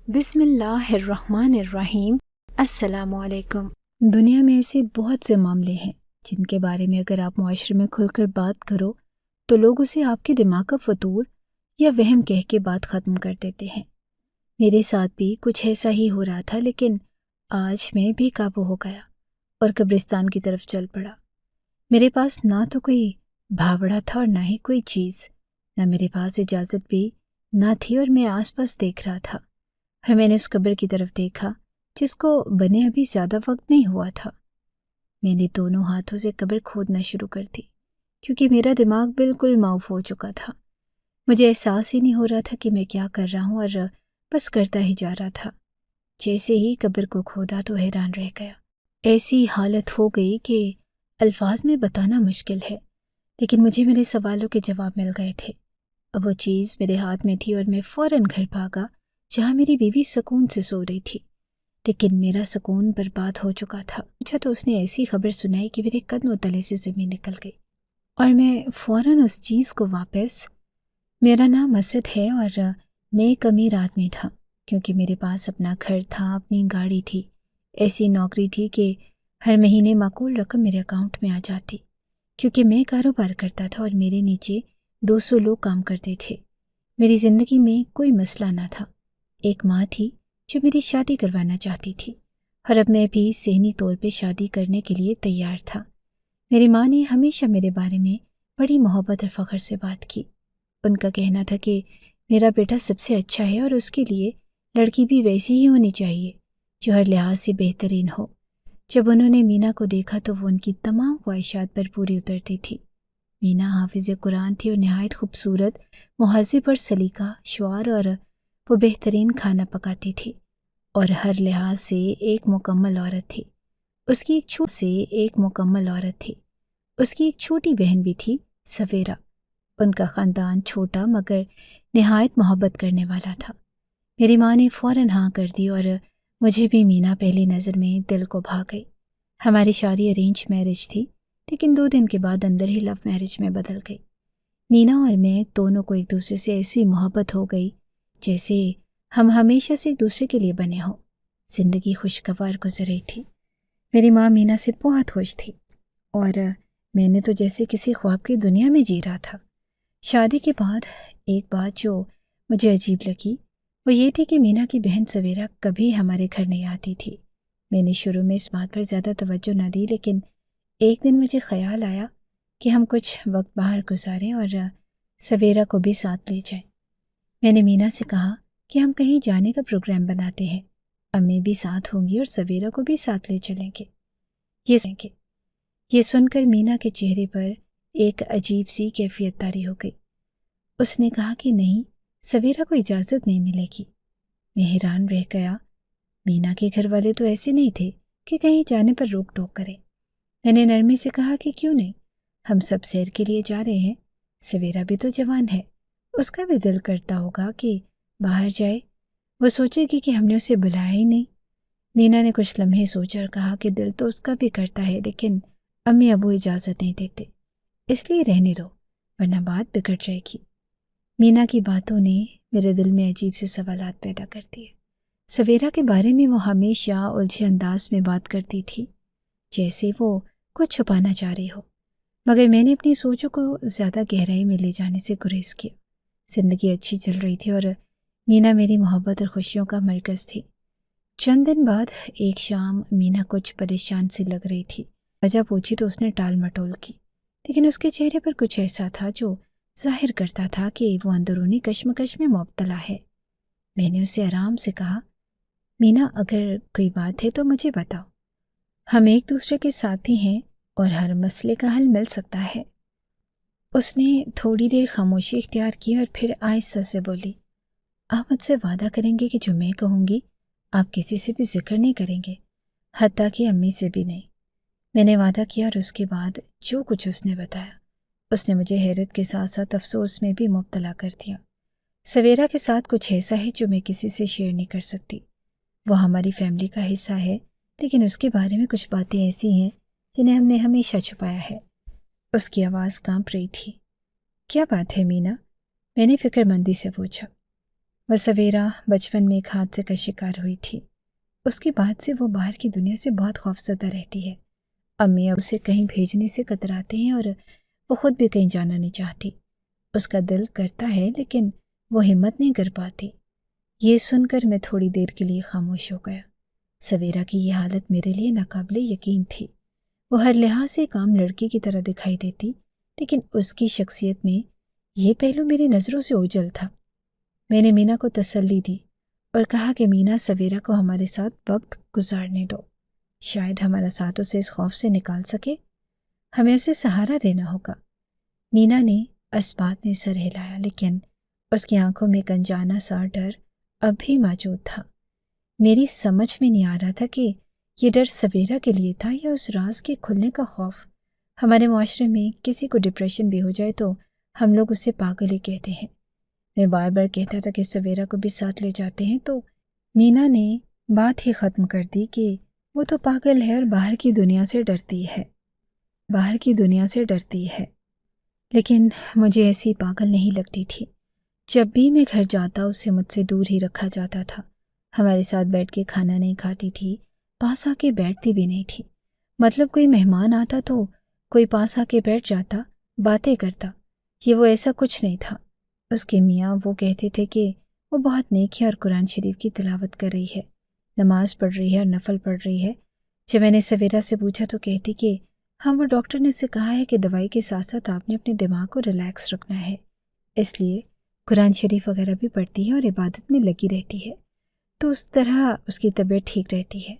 بسم اللہ الرحمن الرحیم۔ السلام علیکم۔ دنیا میں ایسے بہت سے معاملے ہیں جن کے بارے میں اگر آپ معاشرے میں کھل کر بات کرو تو لوگ اسے آپ کے دماغ کا فطور یا وہم کہہ کے بات ختم کر دیتے ہیں۔ میرے ساتھ بھی کچھ ایسا ہی ہو رہا تھا، لیکن آج میں بے قابو ہو گیا اور قبرستان کی طرف چل پڑا۔ میرے پاس نہ تو کوئی بھاوڑا تھا اور نہ ہی کوئی چیز، نہ میرے پاس اجازت بھی نہ تھی، اور میں آس پاس دیکھ رہا تھا۔ اور میں نے اس قبر کی طرف دیکھا جس کو بنے ابھی زیادہ وقت نہیں ہوا تھا۔ میں نے دونوں ہاتھوں سے قبر کھودنا شروع کر دی کیونکہ میرا دماغ بالکل معاف ہو چکا تھا۔ مجھے احساس ہی نہیں ہو رہا تھا کہ میں کیا کر رہا ہوں، اور بس کرتا ہی جا رہا تھا۔ جیسے ہی قبر کو کھودا تو حیران رہ گیا۔ ایسی حالت ہو گئی کہ الفاظ میں بتانا مشکل ہے، لیکن مجھے میرے سوالوں کے جواب مل گئے تھے۔ اب وہ چیز میرے ہاتھ میں تھی اور میں فوراً گھر بھاگا جہاں میری بیوی سکون سے سو رہی تھی، لیکن میرا سکون برباد ہو چکا تھا۔ پوچھا تو اس نے ایسی خبر سنائی کہ میرے قدموں تلے سے زمین نکل گئی، اور میں فوراً اس چیز کو واپس میرا نام اسد ہے اور میں ایک امیر آدمی تھا، کیونکہ میرے پاس اپنا گھر تھا، اپنی گاڑی تھی، ایسی نوکری تھی کہ ہر مہینے معقول رقم میرے اکاؤنٹ میں آ جاتی، کیونکہ میں کاروبار کرتا تھا اور میرے نیچے 200 لوگ کام کرتے تھے۔ میری زندگی میں کوئی مسئلہ نہ تھا۔ ایک ماں تھی جو میری شادی کروانا چاہتی تھی، اور اب میں بھی ذہنی طور پہ شادی کرنے کے لیے تیار تھا۔ میری ماں نے ہمیشہ میرے بارے میں بڑی محبت اور فخر سے بات کی۔ ان کا کہنا تھا کہ میرا بیٹا سب سے اچھا ہے اور اس کے لیے لڑکی بھی ویسی ہی ہونی چاہیے جو ہر لحاظ سے بہترین ہو۔ جب انہوں نے مینا کو دیکھا تو وہ ان کی تمام خواہشات پر پوری اترتی تھی۔ مینا حافظ قرآن تھی اور نہایت خوبصورت، مہذب اور سلیقہ شعار، اور وہ بہترین کھانا پکاتی تھی اور ہر لحاظ سے ایک مکمل عورت تھی۔ اس کی ایک چھوٹی بہن بھی تھی، سویرا۔ ان کا خاندان چھوٹا مگر نہایت محبت کرنے والا تھا۔ میری ماں نے فوراً ہاں کر دی اور مجھے بھی مینا پہلی نظر میں دل کو بھا گئی۔ ہماری شادی ارینج میرج تھی، لیکن 2 دن کے بعد اندر ہی لو میرج میں بدل گئی۔ مینا اور میں دونوں کو ایک دوسرے سے ایسی محبت ہو گئی جیسے ہم ہمیشہ سے ایک دوسرے کے لیے بنے ہوں۔ زندگی خوشگوار گزر رہی تھی۔ میری ماں مینا سے بہت خوش تھی اور میں نے تو جیسے کسی خواب کی دنیا میں جی رہا تھا۔ شادی کے بعد ایک بات جو مجھے عجیب لگی وہ یہ تھی کہ مینا کی بہن سویرا کبھی ہمارے گھر نہیں آتی تھی۔ میں نے شروع میں اس بات پر زیادہ توجہ نہ دی، لیکن ایک دن مجھے خیال آیا کہ ہم کچھ وقت باہر گزاریں اور سویرا کو بھی ساتھ لے جائیں۔ میں نے مینا سے کہا کہ ہم کہیں جانے کا پروگرام بناتے ہیں، امی بھی ساتھ ہوں گی اور سویرا کو بھی ساتھ لے چلیں گے۔ یہ سن کر مینا کے چہرے پر ایک عجیب سی کیفیت طاری ہو گئی۔ اس نے کہا کہ نہیں، سویرا کو اجازت نہیں ملے گی۔ میں حیران رہ گیا۔ مینا کے گھر والے تو ایسے نہیں تھے کہ کہیں جانے پر روک ٹوک کریں۔ میں نے نرمی سے کہا کہ کیوں نہیں، ہم سب سیر کے لیے جا رہے ہیں، سویرا بھی تو جوان ہے، اس کا بھی دل کرتا ہوگا کہ باہر جائے، وہ سوچے گی کہ ہم نے اسے بلایا ہی نہیں۔ مینا نے کچھ لمحے سوچا اور کہا کہ دل تو اس کا بھی کرتا ہے، لیکن امی ابو اجازت نہیں دیتے، اس لیے رہنے دو ورنہ بات بگڑ جائے گی۔ مینا کی باتوں نے میرے دل میں عجیب سے سوالات پیدا کر دیے۔ سویرا کے بارے میں وہ ہمیشہ الجھے انداز میں بات کرتی تھی جیسے وہ کچھ چھپانا چاہ رہی ہو، مگر میں نے اپنی سوچوں کو زیادہ گہرائی میں لے جانے سے گریز کیا۔ زندگی اچھی چل رہی تھی اور مینا میری محبت اور خوشیوں کا مرکز تھی۔ چند دن بعد ایک شام مینا کچھ پریشان سی لگ رہی تھی۔ وجہ پوچھی تو اس نے ٹال مٹول کی، لیکن اس کے چہرے پر کچھ ایسا تھا جو ظاہر کرتا تھا کہ وہ اندرونی کشمکش میں مبتلا ہے۔ میں نے اسے آرام سے کہا، مینا اگر کوئی بات ہے تو مجھے بتاؤ، ہم ایک دوسرے کے ساتھی ہیں اور ہر مسئلے کا حل مل سکتا ہے۔ اس نے تھوڑی دیر خاموشی اختیار کی اور پھر آہستہ سے بولی، آپ مجھ سے وعدہ کریں گے کہ جو میں کہوں گی آپ کسی سے بھی ذکر نہیں کریں گے، حتیٰ کہ امی سے بھی نہیں۔ میں نے وعدہ کیا اور اس کے بعد جو کچھ اس نے بتایا اس نے مجھے حیرت کے ساتھ ساتھ افسوس میں بھی مبتلا کر دیا۔ سویرا کے ساتھ کچھ ایسا ہے جو میں کسی سے شیئر نہیں کر سکتی۔ وہ ہماری فیملی کا حصہ ہے، لیکن اس کے بارے میں کچھ باتیں ایسی ہیں جنہیں ہم نے ہمیشہ چھپایا ہے۔ اس کی آواز کانپ رہی تھی۔ کیا بات ہے مینا؟ میں نے فکر مندی سے پوچھا۔ وہ سویرا بچپن میں ایک حادثے کا شکار ہوئی تھی۔ اس کے بعد سے وہ باہر کی دنیا سے بہت خوفزدہ رہتی ہے۔ امی اب اسے کہیں بھیجنے سے کتراتے ہیں اور وہ خود بھی کہیں جانا نہیں چاہتی۔ اس کا دل کرتا ہے لیکن وہ ہمت نہیں کر پاتی۔ یہ سن کر میں تھوڑی دیر کے لیے خاموش ہو گیا۔ سویرا کی یہ حالت میرے لیے ناقابل یقین تھی۔ وہ ہر لحاظ سے ایک عام لڑکی کی طرح دکھائی دیتی، لیکن اس کی شخصیت میں یہ پہلو میری نظروں سے اوجھل تھا۔ میں نے مینا کو تسلی دی اور کہا کہ مینا، سویرا کو ہمارے ساتھ وقت گزارنے دو، شاید ہمارا ساتھ اسے اس خوف سے نکال سکے، ہمیں اسے سہارا دینا ہوگا۔ مینا نے اس بات میں سر ہلایا، لیکن اس کی آنکھوں میں ایک انجانا سا ڈر اب بھی موجود تھا۔ میری سمجھ میں نہیں آ رہا تھا کہ یہ ڈر سویرا کے لیے تھا یا اس راز کے کھلنے کا خوف۔ ہمارے معاشرے میں کسی کو ڈپریشن بھی ہو جائے تو ہم لوگ اسے پاگل ہی کہتے ہیں۔ میں بار بار کہتا تھا کہ سویرا کو بھی ساتھ لے جاتے ہیں، تو مینا نے بات ہی ختم کر دی کہ وہ تو پاگل ہے اور باہر کی دنیا سے ڈرتی ہے۔ لیکن مجھے ایسی پاگل نہیں لگتی تھی۔ جب بھی میں گھر جاتا اسے مجھ سے دور ہی رکھا جاتا تھا۔ ہمارے ساتھ بیٹھ کے کھانا نہیں کھاتی تھی، پاس آ کے بیٹھتی بھی نہیں تھی۔ مطلب کوئی مہمان آتا تو کوئی پاس آ کے بیٹھ جاتا، باتیں کرتا۔ یہ وہ ایسا کچھ نہیں تھا۔ اس کے میاں وہ کہتے تھے کہ وہ بہت نیک ہے اور قرآن شریف کی تلاوت کر رہی ہے، نماز پڑھ رہی ہے اور نفل پڑھ رہی ہے۔ جب میں نے سویرا سے پوچھا تو کہتی کہ ہاں، وہ ڈاکٹر نے اسے کہا ہے کہ دوائی کے ساتھ ساتھ آپ نے اپنے دماغ کو ریلیکس رکھنا ہے، اس لیے قرآن شریف وغیرہ بھی پڑھتی ہے اور عبادت میں لگی رہتی ہے، تو اس طرح اس کی طبیعت ٹھیک رہتی ہے۔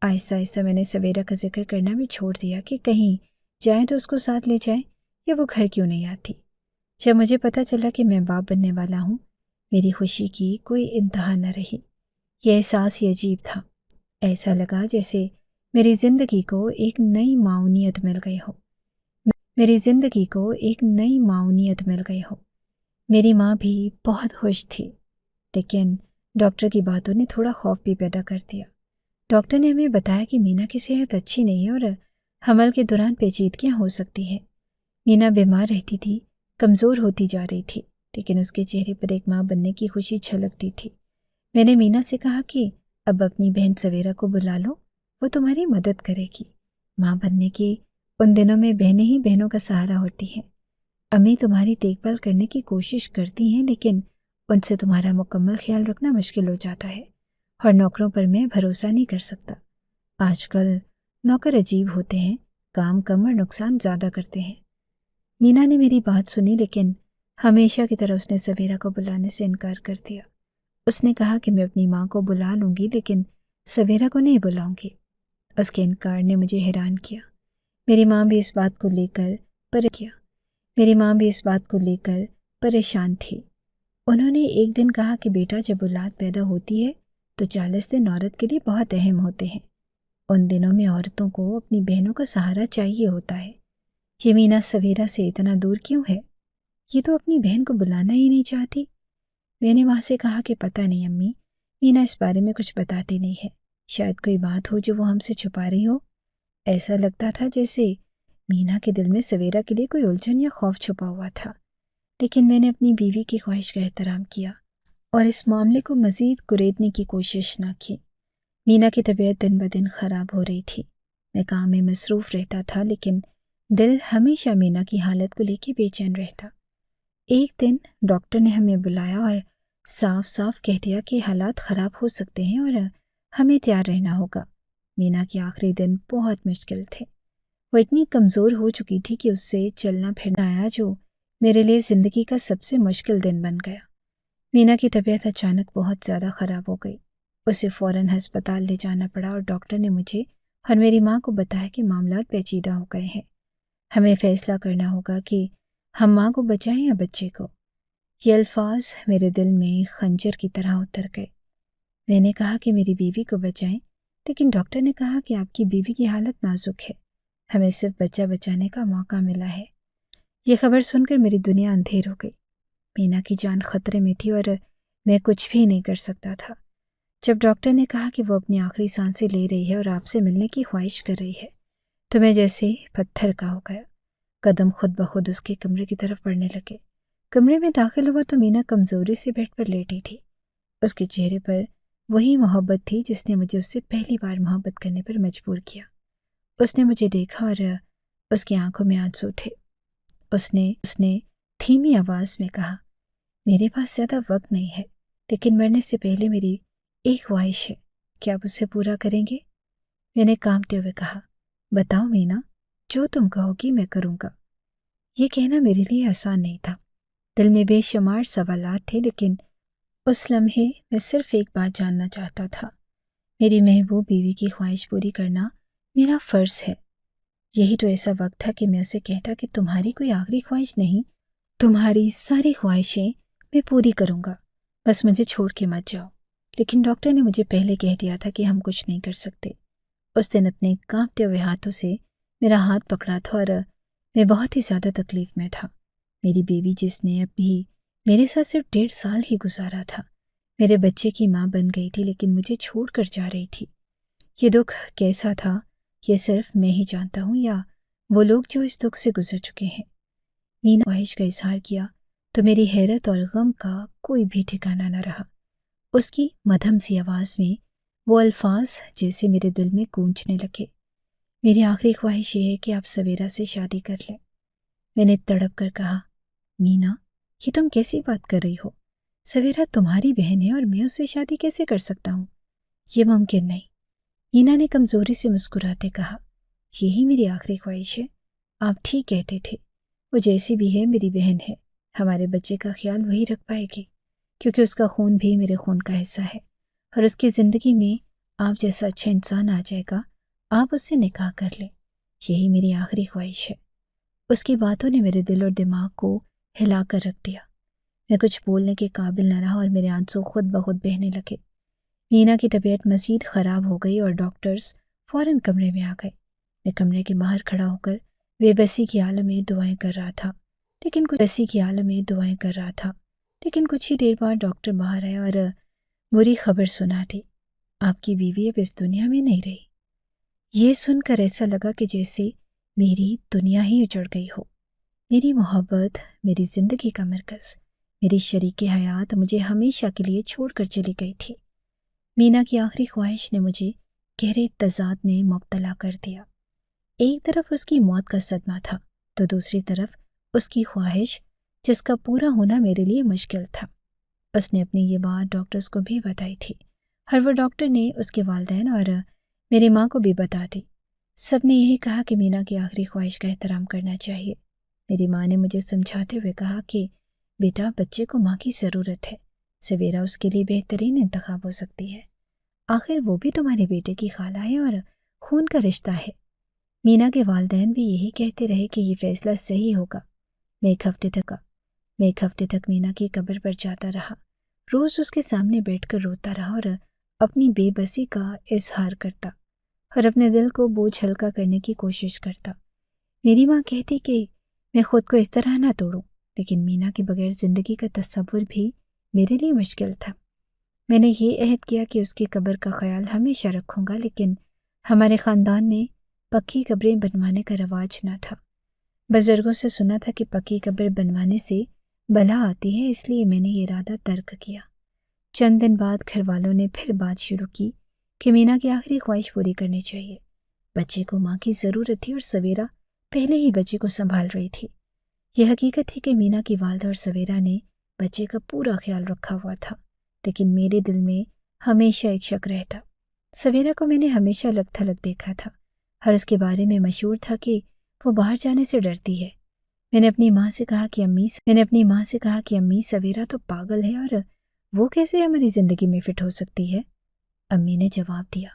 آہستہ آہستہ میں نے سویرا کا ذکر کرنا بھی چھوڑ دیا کہ کہیں جائیں تو اس کو ساتھ لے جائیں، یا وہ گھر کیوں نہیں آتی۔ جب مجھے پتہ چلا کہ میں باپ بننے والا ہوں، میری خوشی کی کوئی انتہا نہ رہی۔ یہ احساس ہی عجیب تھا۔ ایسا لگا جیسے میری زندگی کو ایک نئی معاونیت مل گئی ہو۔ میری ماں بھی بہت خوش تھی، لیکن ڈاکٹر کی باتوں نے تھوڑا خوف بھی پیدا کر دیا۔ ڈاکٹر نے ہمیں بتایا کہ مینا کی صحت اچھی نہیں ہے اور حمل کے دوران پیچیدگیاں ہو سکتی ہیں۔ مینا بیمار رہتی تھی، کمزور ہوتی جا رہی تھی، لیکن اس کے چہرے پر ایک ماں بننے کی خوشی چھلکتی تھی۔ میں نے مینا سے کہا کہ اب اپنی بہن سویرا کو بلا لو، وہ تمہاری مدد کرے گی۔ ماں بننے کی ان دنوں میں بہنیں ہی بہنوں کا سہارا ہوتی ہیں۔ امی تمہاری دیکھ بھال کرنے کی کوشش کرتی ہیں، لیکن ان سے تمہارا مکمل خیال رکھنا مشکل ہو جاتا ہے، اور نوکروں پر میں بھروسہ نہیں کر سکتا۔ آج کل نوکر عجیب ہوتے ہیں، کام کم اور نقصان زیادہ کرتے ہیں۔ مینا نے میری بات سنی، لیکن ہمیشہ کی طرح اس نے سویرا کو بلانے سے انکار کر دیا۔ اس نے کہا کہ میں اپنی ماں کو بلا لوں گی، لیکن سویرا کو نہیں بلاؤں گی۔ اس کے انکار نے مجھے حیران کیا۔ میری ماں بھی اس بات کو لے کر پریشان تھی۔ انہوں نے ایک دن کہا کہ بیٹا، جب اولاد پیدا ہوتی ہے تو 40 دن عورت کے لیے بہت اہم ہوتے ہیں۔ ان دنوں میں عورتوں کو اپنی بہنوں کا سہارا چاہیے ہوتا ہے۔ یہ مینا سویرا سے اتنا دور کیوں ہے؟ یہ تو اپنی بہن کو بلانا ہی نہیں چاہتی۔ میں نے وہاں سے کہا کہ پتہ نہیں امی، مینا اس بارے میں کچھ بتاتی نہیں ہے، شاید کوئی بات ہو جو وہ ہم سے چھپا رہی ہو۔ ایسا لگتا تھا جیسے مینا کے دل میں سویرا کے لیے کوئی الجھن یا خوف چھپا ہوا تھا، لیکن میں نے اپنی بیوی کی خواہش کا احترام کیا اور اس معاملے کو مزید کریدنے کی کوشش نہ کی۔ مینا کی طبیعت دن بدن خراب ہو رہی تھی۔ میں کام میں مصروف رہتا تھا، لیکن دل ہمیشہ مینا کی حالت کو لے کے بے چین رہتا۔ ایک دن ڈاکٹر نے ہمیں بلایا اور صاف صاف کہہ دیا کہ حالات خراب ہو سکتے ہیں اور ہمیں تیار رہنا ہوگا۔ مینا کے آخری دن بہت مشکل تھے۔ وہ اتنی کمزور ہو چکی تھی کہ اس سے چلنا پھرنا آیا، جو میرے لیے زندگی کا سب سے مشکل دن بن گیا۔ مینا کی طبیعت اچانک بہت زیادہ خراب ہو گئی۔ اسے فوراً ہسپتال لے جانا پڑا اور ڈاکٹر نے مجھے اور میری ماں کو بتایا کہ معاملات پیچیدہ ہو گئے ہیں۔ ہمیں فیصلہ کرنا ہوگا کہ ہم ماں کو بچائیں یا بچے کو۔ یہ الفاظ میرے دل میں خنجر کی طرح اتر گئے۔ میں نے کہا کہ میری بیوی کو بچائیں، لیکن ڈاکٹر نے کہا کہ آپ کی بیوی کی حالت نازک ہے، ہمیں صرف بچہ بچانے کا موقع ملا ہے۔ یہ خبر سن کر میری دنیا اندھیر ہو گئی۔ مینا کی جان خطرے میں تھی اور میں کچھ بھی نہیں کر سکتا تھا۔ جب ڈاکٹر نے کہا کہ وہ اپنی آخری سانسیں لے رہی ہے اور آپ سے ملنے کی خواہش کر رہی ہے، تو میں جیسے پتھر کا ہو گیا۔ قدم خود بخود اس کے کمرے کی طرف بڑھنے لگے۔ کمرے میں داخل ہوا تو مینا کمزوری سے بیڈ پر لیٹی تھی۔ اس کے چہرے پر وہی محبت تھی جس نے مجھے اس سے پہلی بار محبت کرنے پر مجبور کیا۔ اس نے مجھے دیکھا اور اس کی آنکھوں میں آنسو تھے۔ اس نے دھیمی آواز میں کہا، میرے پاس زیادہ وقت نہیں ہے، لیکن مرنے سے پہلے میری ایک خواہش ہے، کیا آپ اسے پورا کریں گے؟ میں نے کانپتے ہوئے کہا، بتاؤ مینا، جو تم کہو گی میں کروں گا۔ یہ کہنا میرے لیے آسان نہیں تھا۔ دل میں بے شمار سوالات تھے، لیکن اس لمحے میں صرف ایک بات جاننا چاہتا تھا۔ میری محبوب بیوی کی خواہش پوری کرنا میرا فرض ہے۔ یہی تو ایسا وقت تھا کہ میں اسے کہتا کہ تمہاری کوئی آخری خواہش نہیں، تمہاری ساری خواہشیں میں پوری کروں گا، بس مجھے چھوڑ کے مت جاؤ۔ لیکن ڈاکٹر نے مجھے پہلے کہہ دیا تھا کہ ہم کچھ نہیں کر سکتے۔ اس دن اپنے کانپتے ہوئے ہاتھوں سے میرا ہاتھ پکڑا تھا اور میں بہت ہی زیادہ تکلیف میں تھا۔ میری بیوی، جس نے ابھی میرے ساتھ صرف 1.5 سال ہی گزارا تھا، میرے بچے کی ماں بن گئی تھی، لیکن مجھے چھوڑ کر جا رہی تھی۔ یہ دکھ کیسا تھا یہ صرف میں ہی جانتا ہوں، یا وہ لوگ جو اس دکھ سے گزر چکے ہیں۔ مینا خواہش کا اظہار کیا تو میری حیرت اور غم کا کوئی بھی ٹھکانہ نہ رہا۔ اس کی مدھم سی آواز میں وہ الفاظ جیسے میرے دل میں گونجنے لگے، میری آخری خواہش یہ ہے کہ آپ سویرا سے شادی کر لیں۔ میں نے تڑپ کر کہا، مینا، یہ تم کیسی بات کر رہی ہو؟ سویرا تمہاری بہن ہے اور میں اس سے شادی کیسے کر سکتا ہوں؟ یہ ممکن نہیں۔ مینا نے کمزوری سے مسکراتے کہا، یہی میری آخری خواہش ہے۔ آپ ٹھیک کہتے تھے، وہ جیسی بھی ہے میری بہن ہے، ہمارے بچے کا خیال وہی رکھ پائے گی، کیونکہ اس کا خون بھی میرے خون کا حصہ ہے، اور اس کی زندگی میں آپ جیسا اچھا انسان آ جائے گا، آپ اس سے نکاح کر لیں، یہی میری آخری خواہش ہے۔ اس کی باتوں نے میرے دل اور دماغ کو ہلا کر رکھ دیا۔ میں کچھ بولنے کے قابل نہ رہا اور میرے آنسو خود بخود بہنے لگے۔ مینا کی طبیعت مزید خراب ہو گئی اور ڈاکٹرز فوراً کمرے میں آ گئے۔ میں کمرے کے باہر کھڑا ہو کر بے بسی کی حالت میں دعائیں کر رہا تھا، لیکن کچھ ہی دیر بعد ڈاکٹر باہر آیا اور بری خبر سنا دی، آپ کی بیوی اب اس دنیا میں نہیں رہی۔ یہ سن کر ایسا لگا کہ جیسے میری دنیا ہی اجڑ گئی ہو۔ میری محبت، میری زندگی کا مرکز، میری شریک حیات مجھے ہمیشہ کے لیے چھوڑ کر چلی گئی تھی۔ مینا کی آخری خواہش نے مجھے گہرے تضاد میں مبتلا کر دیا۔ ایک طرف اس کی موت کا صدمہ تھا تو دوسری طرف اس کی خواہش، جس کا پورا ہونا میرے لیے مشکل تھا۔ اس نے اپنی یہ بات ڈاکٹرز کو بھی بتائی تھی، ہر وہ ڈاکٹر نے اس کے والدین اور میری ماں کو بھی بتا دی۔ سب نے یہی کہا کہ مینا کی آخری خواہش کا احترام کرنا چاہیے۔ میری ماں نے مجھے سمجھاتے ہوئے کہا کہ بیٹا، بچے کو ماں کی ضرورت ہے، سویرا اس کے لیے بہترین انتخاب ہو سکتی ہے، آخر وہ بھی تمہارے بیٹے کی خالہ ہے اور خون کا رشتہ ہے۔ مینا کے والدین بھی یہی کہتے رہے کہ یہ فیصلہ صحیح ہوگا۔ میں ایک ہفتے تک مینا کی قبر پر جاتا رہا، روز اس کے سامنے بیٹھ کر روتا رہا اور اپنی بے بسی کا اظہار کرتا اور اپنے دل کو بوجھ ہلکا کرنے کی کوشش کرتا۔ میری ماں کہتی کہ میں خود کو اس طرح نہ توڑوں، لیکن مینا کے بغیر زندگی کا تصور بھی میرے لیے مشکل تھا۔ میں نے یہ عہد کیا کہ اس کی قبر کا خیال ہمیشہ رکھوں گا، لیکن ہمارے خاندان میں پکی قبریں بنوانے کا رواج نہ تھا۔ بزرگوں سے سنا تھا کہ پکی قبر بنوانے سے بلا آتی ہے، اس لیے میں نے یہ ارادہ ترک کیا۔ چند دن بعد گھر والوں نے پھر بات شروع کی کہ مینا کی آخری خواہش پوری کرنی چاہیے۔ بچے کو ماں کی ضرورت تھی اور سویرا پہلے ہی بچے کو سنبھال رہی تھی۔ یہ حقیقت تھی کہ مینا کی والدہ اور سویرا نے بچے کا پورا خیال رکھا ہوا تھا، لیکن میرے دل میں ہمیشہ ایک شک رہتا۔ سویرا کو میں نے ہمیشہ الگ تھلگ دیکھا تھا، اور اس کے بارے میں مشہور تھا کہ وہ باہر جانے سے ڈرتی ہے۔ میں نے اپنی ماں سے کہا کہ امی، سویرا تو پاگل ہے اور وہ کیسے ہماری زندگی میں فٹ ہو سکتی ہے؟ امی نے جواب دیا،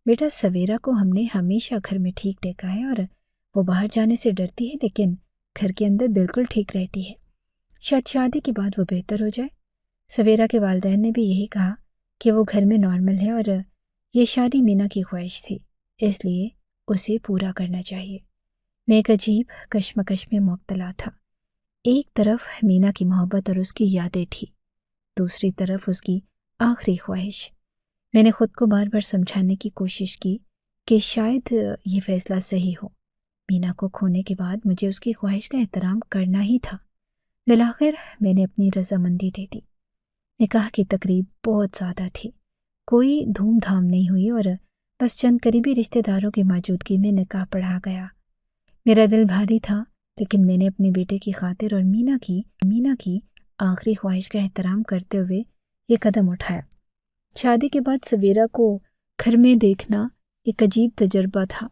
بیٹا، سویرا کو ہم نے ہمیشہ گھر میں ٹھیک دیکھا ہے اور وہ باہر جانے سے ڈرتی ہے، لیکن گھر کے اندر بالکل ٹھیک رہتی ہے۔ شاید شادی کے بعد وہ بہتر ہو جائے۔ سویرا کے والدین نے بھی یہی کہا کہ وہ گھر میں نارمل ہے اور یہ شادی مینا کی خواہش تھی، اس لیے اسے پورا کرنا چاہیے۔ میں ایک عجیب کشمکش میں مبتلا تھا۔ ایک طرف مینا کی محبت اور اس کی یادیں تھی، دوسری طرف اس کی آخری خواہش۔ میں نے خود کو بار بار سمجھانے کی کوشش کی کہ شاید یہ فیصلہ صحیح ہو۔ مینا کو کھونے کے بعد مجھے اس کی خواہش کا احترام کرنا ہی تھا۔ بالآخر میں نے اپنی رضامندی دے دی۔ نکاح کی تقریب بہت زیادہ تھی، کوئی دھوم دھام نہیں ہوئی اور بس چند قریبی رشتہ داروں کی موجودگی میں نکاح پڑھا گیا۔ میرا دل بھاری تھا، لیکن میں نے اپنے بیٹے کی خاطر اور مینا کی آخری خواہش کا احترام کرتے ہوئے یہ قدم اٹھایا۔ شادی کے بعد سویرا کو گھر میں دیکھنا ایک عجیب تجربہ تھا۔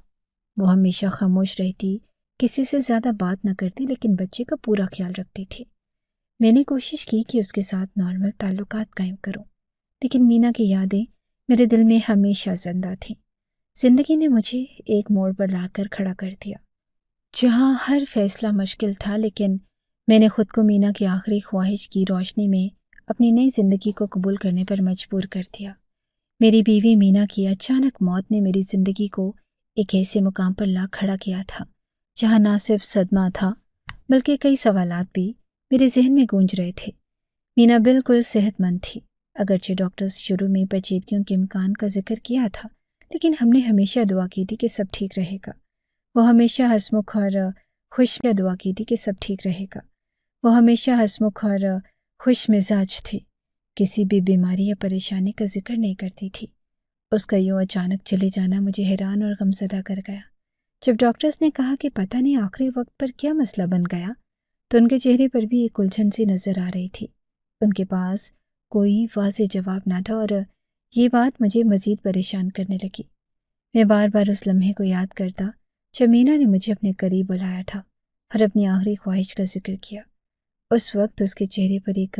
وہ ہمیشہ خاموش رہتی، کسی سے زیادہ بات نہ کرتی، لیکن بچے کا پورا خیال رکھتی تھی۔ میں نے کوشش کی کہ اس کے ساتھ نارمل تعلقات قائم کروں، لیکن مینا کی یادیں میرے دل میں ہمیشہ زندہ تھیں۔ زندگی نے مجھے ایک موڑ پر لا کر کھڑا کر دیا، جہاں ہر فیصلہ مشکل تھا، لیکن میں نے خود کو مینا کی آخری خواہش کی روشنی میں اپنی نئی زندگی کو قبول کرنے پر مجبور کر دیا۔ میری بیوی مینا کی اچانک موت نے میری زندگی کو ایک ایسے مقام پر لا کھڑا کیا تھا جہاں نہ صرف صدمہ تھا بلکہ کئی سوالات بھی میرے ذہن میں گونج رہے تھے۔ مینا بالکل صحت مند تھی، اگرچہ ڈاکٹرز شروع میں پیچیدگیوں کے امکان کا ذکر کیا تھا، لیکن ہم نے ہمیشہ دعا کی تھی کہ سب ٹھیک رہے گا۔ وہ ہمیشہ ہنسمکھ اور خوش مزاج تھی، کسی بھی بیماری یا پریشانی کا ذکر نہیں کرتی تھی۔ اس کا یوں اچانک چلے جانا مجھے حیران اور غمزدہ کر گیا۔ جب ڈاکٹرز نے کہا کہ پتہ نہیں آخری وقت پر کیا مسئلہ بن گیا، تو ان کے چہرے پر بھی ایک الجھن سی نظر آ رہی تھی۔ ان کے پاس کوئی واضح جواب نہ تھا اور یہ بات مجھے مزید پریشان کرنے لگی۔ میں بار بار اس لمحے کو یاد کرتا جب مینا نے مجھے اپنے قریب بلایا تھا اور اپنی آخری خواہش کا ذکر کیا۔ اس وقت اس کے چہرے پر ایک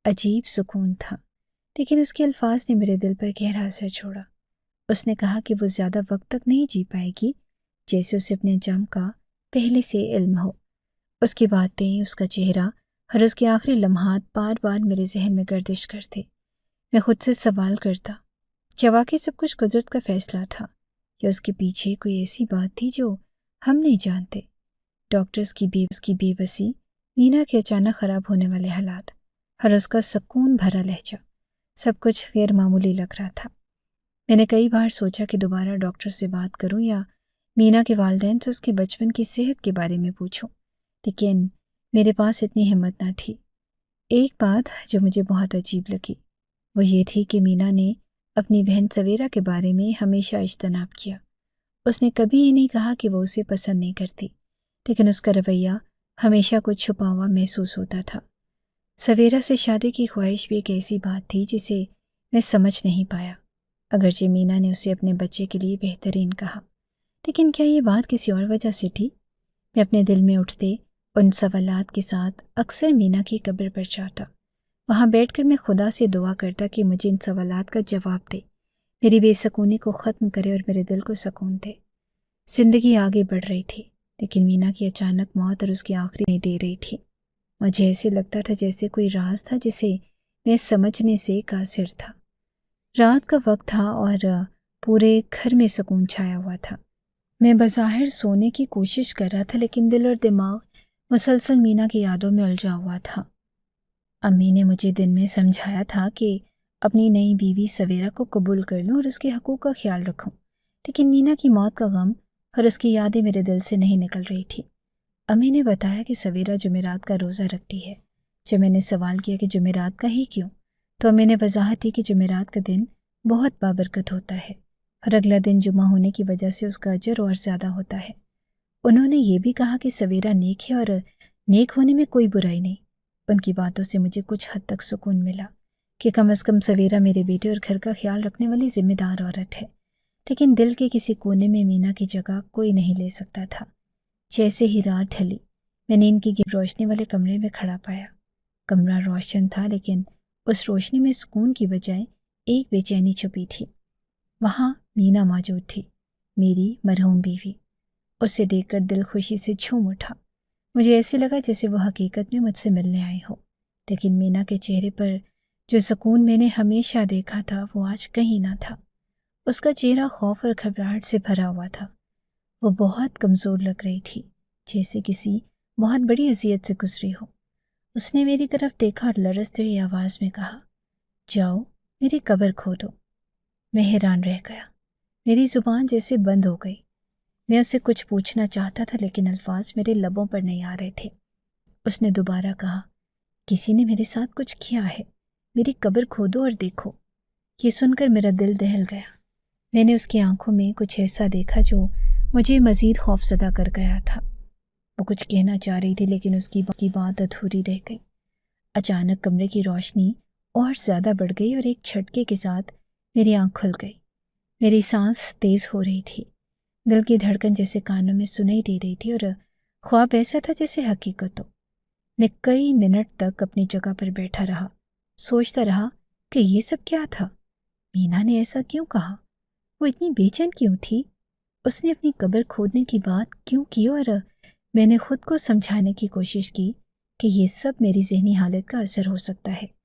عجیب سکون تھا، لیکن اس کے الفاظ نے میرے دل پر گہرا اثر چھوڑا۔ اس نے کہا کہ وہ زیادہ وقت تک نہیں جی پائے گی، جیسے اسے اپنے انجام کا پہلے سے علم ہو۔ اس کی باتیں، اس کا چہرہ اور اس کے آخری لمحات بار بار میرے ذہن میں گردش کرتے۔ میں خود سے سوال کرتا، کیا واقعی سب کچھ قدرت کا فیصلہ تھا یا اس کے پیچھے کوئی ایسی بات تھی جو ہم نہیں جانتے؟ ڈاکٹرز کی بے بسی، مینا کے اچانک خراب ہونے والے حالات اور اس کا سکون بھرا لہجہ، سب کچھ غیر معمولی لگ رہا تھا۔ میں نے کئی بار سوچا کہ دوبارہ ڈاکٹر سے بات کروں یا مینا کے والدین سے اس کے بچپن کی صحت کے بارے میں پوچھوں، لیکن میرے پاس اتنی ہمت نہ تھی۔ ایک بات جو مجھے بہت عجیب لگی وہ یہ تھی کہ مینا نے اپنی بہن سویرا کے بارے میں ہمیشہ اجتناب کیا۔ اس نے کبھی یہ نہیں کہا کہ وہ اسے پسند نہیں کرتی، لیکن اس کا رویہ ہمیشہ کچھ چھپا ہوا محسوس ہوتا تھا۔ سویرا سے شادی کی خواہش بھی ایک ایسی بات تھی جسے میں سمجھ نہیں پایا، اگرچہ مینا نے اسے اپنے بچے کے لیے بہترین کہا، لیکن کیا یہ بات کسی اور وجہ سے تھی؟ میں اپنے دل میں اٹھتے ان سوالات کے ساتھ اکثر مینا کی قبر پر جاتا۔ وہاں بیٹھ کر میں خدا سے دعا کرتا کہ مجھے ان سوالات کا جواب دے، میری بے سکونی کو ختم کرے اور میرے دل کو سکون دے۔ زندگی آگے بڑھ رہی تھی، لیکن مینا کی اچانک موت اور اس کی آخری نہیں دے رہی تھی۔ مجھے ایسے لگتا تھا جیسے کوئی راز تھا جسے میں سمجھنے سے قاصر تھا۔ رات کا وقت تھا اور پورے گھر میں سکون چھایا ہوا تھا۔ میں بظاہر سونے کی کوشش کر رہا تھا، لیکن دل اور دماغ مسلسل مینا کی یادوں میں الجھا ہوا تھا۔ امی نے مجھے دن میں سمجھایا تھا کہ اپنی نئی بیوی سویرا کو قبول کر لوں اور اس کے حقوق کا خیال رکھوں، لیکن مینا کی موت کا غم اور اس کی یادیں میرے دل سے نہیں نکل رہی تھی۔ امی نے بتایا کہ سویرا جمعرات کا روزہ رکھتی ہے۔ جب میں نے سوال کیا کہ جمعرات کا ہی کیوں، تو امی نے وضاحت دی کہ جمعرات کا دن بہت بابرکت ہوتا ہے اور اگلا دن جمعہ ہونے کی وجہ سے اس کا اجر اور زیادہ ہوتا ہے۔ انہوں نے یہ بھی کہا کہ سویرا نیک ہے اور نیک ہونے میں کوئی برائی نہیں۔ ان کی باتوں سے مجھے کچھ حد تک سکون ملا کہ کم از کم سویرا میرے بیٹے اور گھر کا خیال رکھنے والی ذمہ دار عورت ہے، لیکن دل کے کسی کونے میں مینا کی جگہ کوئی نہیں لے سکتا تھا۔ جیسے ہی رات ڈھلی، میں نے ان کی روشنی والے کمرے میں کھڑا پایا۔ کمرہ روشن تھا، لیکن اس روشنی میں سکون کی بجائے ایک بے چینی چھپی تھی۔ وہاں مینا موجود تھی، میری مرحوم بیوی۔ اسے دیکھ کر دل خوشی سے جھوم اٹھا۔ مجھے ایسے لگا جیسے وہ حقیقت میں مجھ سے ملنے آئی ہو، لیکن مینا کے چہرے پر جو سکون میں نے ہمیشہ دیکھا تھا وہ آج کہیں نہ تھا۔ اس کا چہرہ خوف اور گھبراہٹ سے بھرا ہوا تھا۔ وہ بہت کمزور لگ رہی تھی، جیسے کسی بہت بڑی اذیت سے گزری ہو۔ اس نے میری طرف دیکھا اور لرزتے ہوئی آواز میں کہا، جاؤ میری قبر کھودو۔ میں حیران رہ گیا، میری زبان جیسے بند ہو گئی۔ میں اسے کچھ پوچھنا چاہتا تھا، لیکن الفاظ میرے لبوں پر نہیں آ رہے تھے۔ اس نے دوبارہ کہا، کسی نے میرے ساتھ کچھ کیا ہے، میری قبر کھودو اور دیکھو۔ یہ سن کر میرا دل دہل گیا۔ میں نے اس کی آنکھوں میں کچھ ایسا دیکھا جو مجھے مزید خوفزدہ کر گیا تھا۔ وہ کچھ کہنا چاہ رہی تھی لیکن اس کی بات ادھوری رہ گئی۔ اچانک کمرے کی روشنی اور زیادہ بڑھ گئی اور ایک جھٹکے کے ساتھ میری آنکھ کھل گئی۔ میری سانس تیز ہو رہی تھی، دل کی دھڑکن جیسے کانوں میں سنائی دے رہی تھی اور خواب ایسا تھا جیسے حقیقت ہو۔ میں کئی منٹ تک اپنی جگہ پر بیٹھا رہا، سوچتا رہا کہ یہ سب کیا تھا۔ مینا نے ایسا کیوں کہا؟ وہ اتنی بے چین کیوں تھی؟ اس نے اپنی قبر کھودنے کی بات کیوں کی؟ اور میں نے خود کو سمجھانے کی کوشش کی کہ یہ سب میری ذہنی حالت کا اثر ہو سکتا ہے۔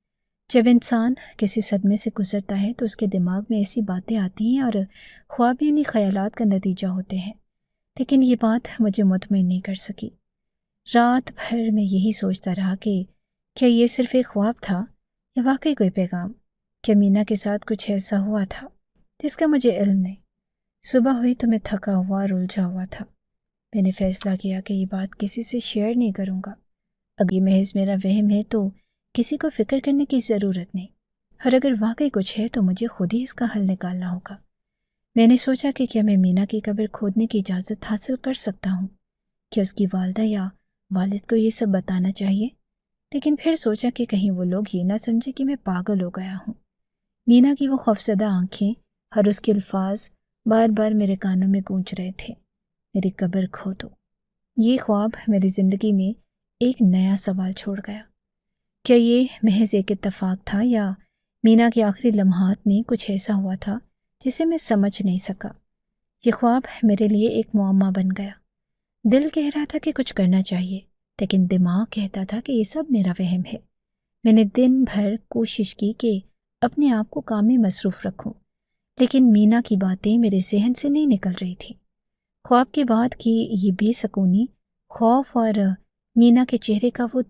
جب انسان کسی صدمے سے گزرتا ہے تو اس کے دماغ میں ایسی باتیں آتی ہیں اور خواب بھی انہی خیالات کا نتیجہ ہوتے ہیں، لیکن یہ بات مجھے مطمئن نہیں کر سکی۔ رات بھر میں یہی سوچتا رہا کہ کیا یہ صرف ایک خواب تھا یا واقعی کوئی پیغام؟ کیا مینا کے ساتھ کچھ ایسا ہوا تھا جس کا مجھے علم نہیں؟ صبح ہوئی تو میں تھکا ہوا اور الجھا ہوا تھا۔ میں نے فیصلہ کیا کہ یہ بات کسی سے شیئر نہیں کروں گا۔ اگر یہ محض میرا وہم ہے تو کسی کو فکر کرنے کی ضرورت نہیں، اور اگر واقعی کچھ ہے تو مجھے خود ہی اس کا حل نکالنا ہوگا۔ میں نے سوچا کہ کیا میں مینا کی قبر کھودنے کی اجازت حاصل کر سکتا ہوں؟ کیا اس کی والدہ یا والد کو یہ سب بتانا چاہیے؟ لیکن پھر سوچا کہ کہیں وہ لوگ یہ نہ سمجھے کہ میں پاگل ہو گیا ہوں۔ مینا کی وہ خوفزدہ آنکھیں اور اس کے الفاظ بار بار میرے کانوں میں گونج رہے تھے، میری قبر کھودو۔ یہ خواب میری زندگی میں ایک نیا سوال چھوڑ گیا۔ کیا یہ محض ایک اتفاق تھا یا مینا کے آخری لمحات میں کچھ ایسا ہوا تھا جسے میں سمجھ نہیں سکا؟ یہ خواب میرے لیے ایک معمہ بن گیا۔ دل کہہ رہا تھا کہ کچھ کرنا چاہیے، لیکن دماغ کہتا تھا کہ یہ سب میرا وہم ہے۔ میں نے دن بھر کوشش کی کہ اپنے آپ کو کام میں مصروف رکھوں، لیکن مینا کی باتیں میرے ذہن سے نہیں نکل رہی تھی۔ خواب کے بعد کی یہ بے سکونی، خوف اور مینا کے چہرے کا وہ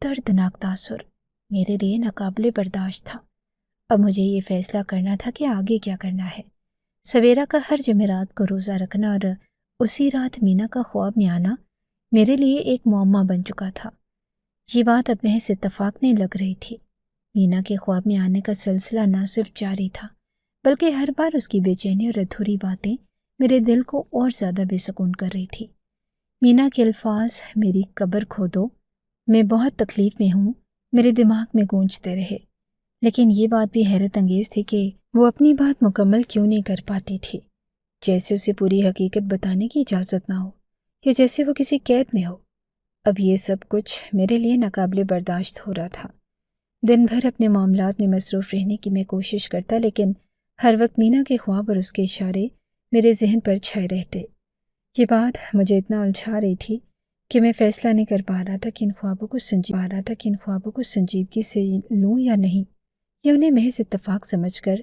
دردناک تاثر میرے لیے ناقابل برداشت تھا۔ اب مجھے یہ فیصلہ کرنا تھا کہ آگے کیا کرنا ہے۔ سویرا کا ہر جمعرات کو روزہ رکھنا اور اسی رات مینا کا خواب میں آنا میرے لیے ایک معمہ بن چکا تھا۔ یہ بات اب محض اتفاق نہیں لگ رہی تھی۔ مینا کے خواب میں آنے کا سلسلہ نہ صرف جاری تھا، بلکہ ہر بار اس کی بے چینی اور ادھوری باتیں میرے دل کو اور زیادہ بے سکون کر رہی تھی۔ مینا کے الفاظ میری قبر کھودو، میں بہت تکلیف میں ہوں، میرے دماغ میں گونجتے رہے، لیکن یہ بات بھی حیرت انگیز تھی کہ وہ اپنی بات مکمل کیوں نہیں کر پاتی تھی، جیسے اسے پوری حقیقت بتانے کی اجازت نہ ہو یا جیسے وہ کسی قید میں ہو۔ اب یہ سب کچھ میرے لیے ناقابل برداشت ہو رہا تھا۔ دن بھر اپنے معاملات میں مصروف رہنے کی میں کوشش کرتا، لیکن ہر وقت مینا کے خواب اور اس کے اشارے میرے ذہن پر چھائے رہتے۔ یہ بات مجھے اتنا الجھا رہی تھی کہ میں فیصلہ نہیں کر پا رہا تھا کہ ان خوابوں کو سنجیدگی سے لوں یا نہیں، یا انہیں محض اتفاق سمجھ کر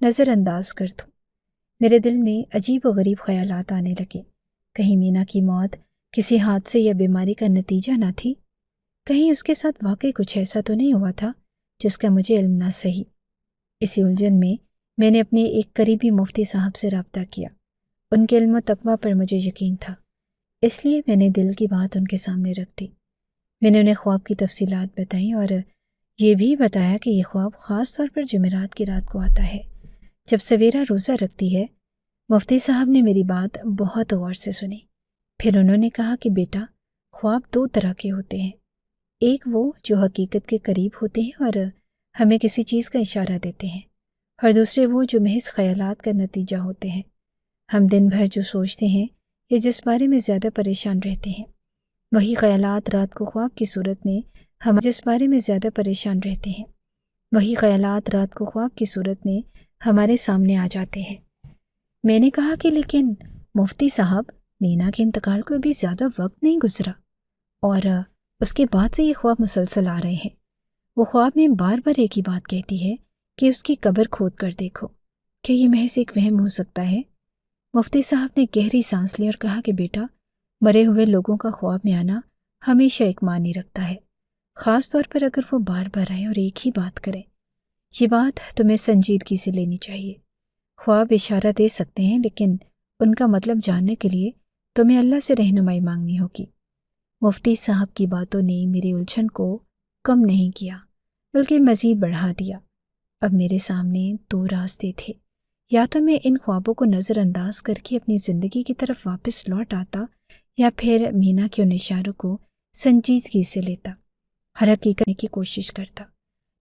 نظر انداز کر دوں۔ میرے دل میں عجیب و غریب خیالات آنے لگے۔ کہیں مینا کی موت کسی حادثے یا بیماری کا نتیجہ نہ تھی؟ کہیں اس کے ساتھ واقعی کچھ ایسا تو نہیں ہوا تھا جس کا مجھے علم نہ سہی؟ اسی الجھن میں نے اپنے ایک قریبی مفتی صاحب سے رابطہ کیا۔ ان کے علم و تقویٰ پر مجھے یقین تھا، اس لیے میں نے دل کی بات ان کے سامنے رکھ دی۔ میں نے انہیں خواب کی تفصیلات بتائیں اور یہ بھی بتایا کہ یہ خواب خاص طور پر جمعرات کی رات کو آتا ہے جب سویرا روزہ رکھتی ہے۔ مفتی صاحب نے میری بات بہت غور سے سنی۔ پھر انہوں نے کہا کہ بیٹا، خواب دو طرح کے ہوتے ہیں، ایک وہ جو حقیقت کے قریب ہوتے ہیں اور ہمیں کسی چیز کا اشارہ دیتے ہیں، اور دوسرے وہ جو محض خیالات کا نتیجہ ہوتے ہیں۔ ہم دن بھر جو سوچتے ہیں یا جس بارے میں زیادہ پریشان رہتے ہیں، وہی خیالات رات کو خواب کی صورت میں ہمارے سامنے آ جاتے ہیں۔ میں نے کہا کہ لیکن مفتی صاحب، مینا کے انتقال کو ابھی زیادہ وقت نہیں گزرا، اور اس کے بعد سے یہ خواب مسلسل آ رہے ہیں۔ وہ خواب میں بار بار ایک ہی بات کہتی ہے کہ اس کی قبر کھود کر دیکھو۔ کیا یہ محض ایک وہم ہو سکتا ہے؟ مفتی صاحب نے گہری سانس لی اور کہا کہ بیٹا، مرے ہوئے لوگوں کا خواب میں آنا ہمیشہ ایک معنی رکھتا ہے، خاص طور پر اگر وہ بار بار آئیں اور ایک ہی بات کریں۔ یہ بات تمہیں سنجیدگی سے لینی چاہیے۔ خواب اشارہ دے سکتے ہیں، لیکن ان کا مطلب جاننے کے لیے تمہیں اللہ سے رہنمائی مانگنی ہوگی۔ مفتی صاحب کی باتوں نے میری الجھن کو کم نہیں کیا۔ بلکہ مزید بڑھا دیا۔ اب میرے سامنے دو راستے تھے، یا تو میں ان خوابوں کو نظر انداز کر کے اپنی زندگی کی طرف واپس لوٹ آتا، یا پھر مینا کے ان اشاروں کو سنجیدگی سے لیتا، ہر حقیقت کی کوشش کرتا۔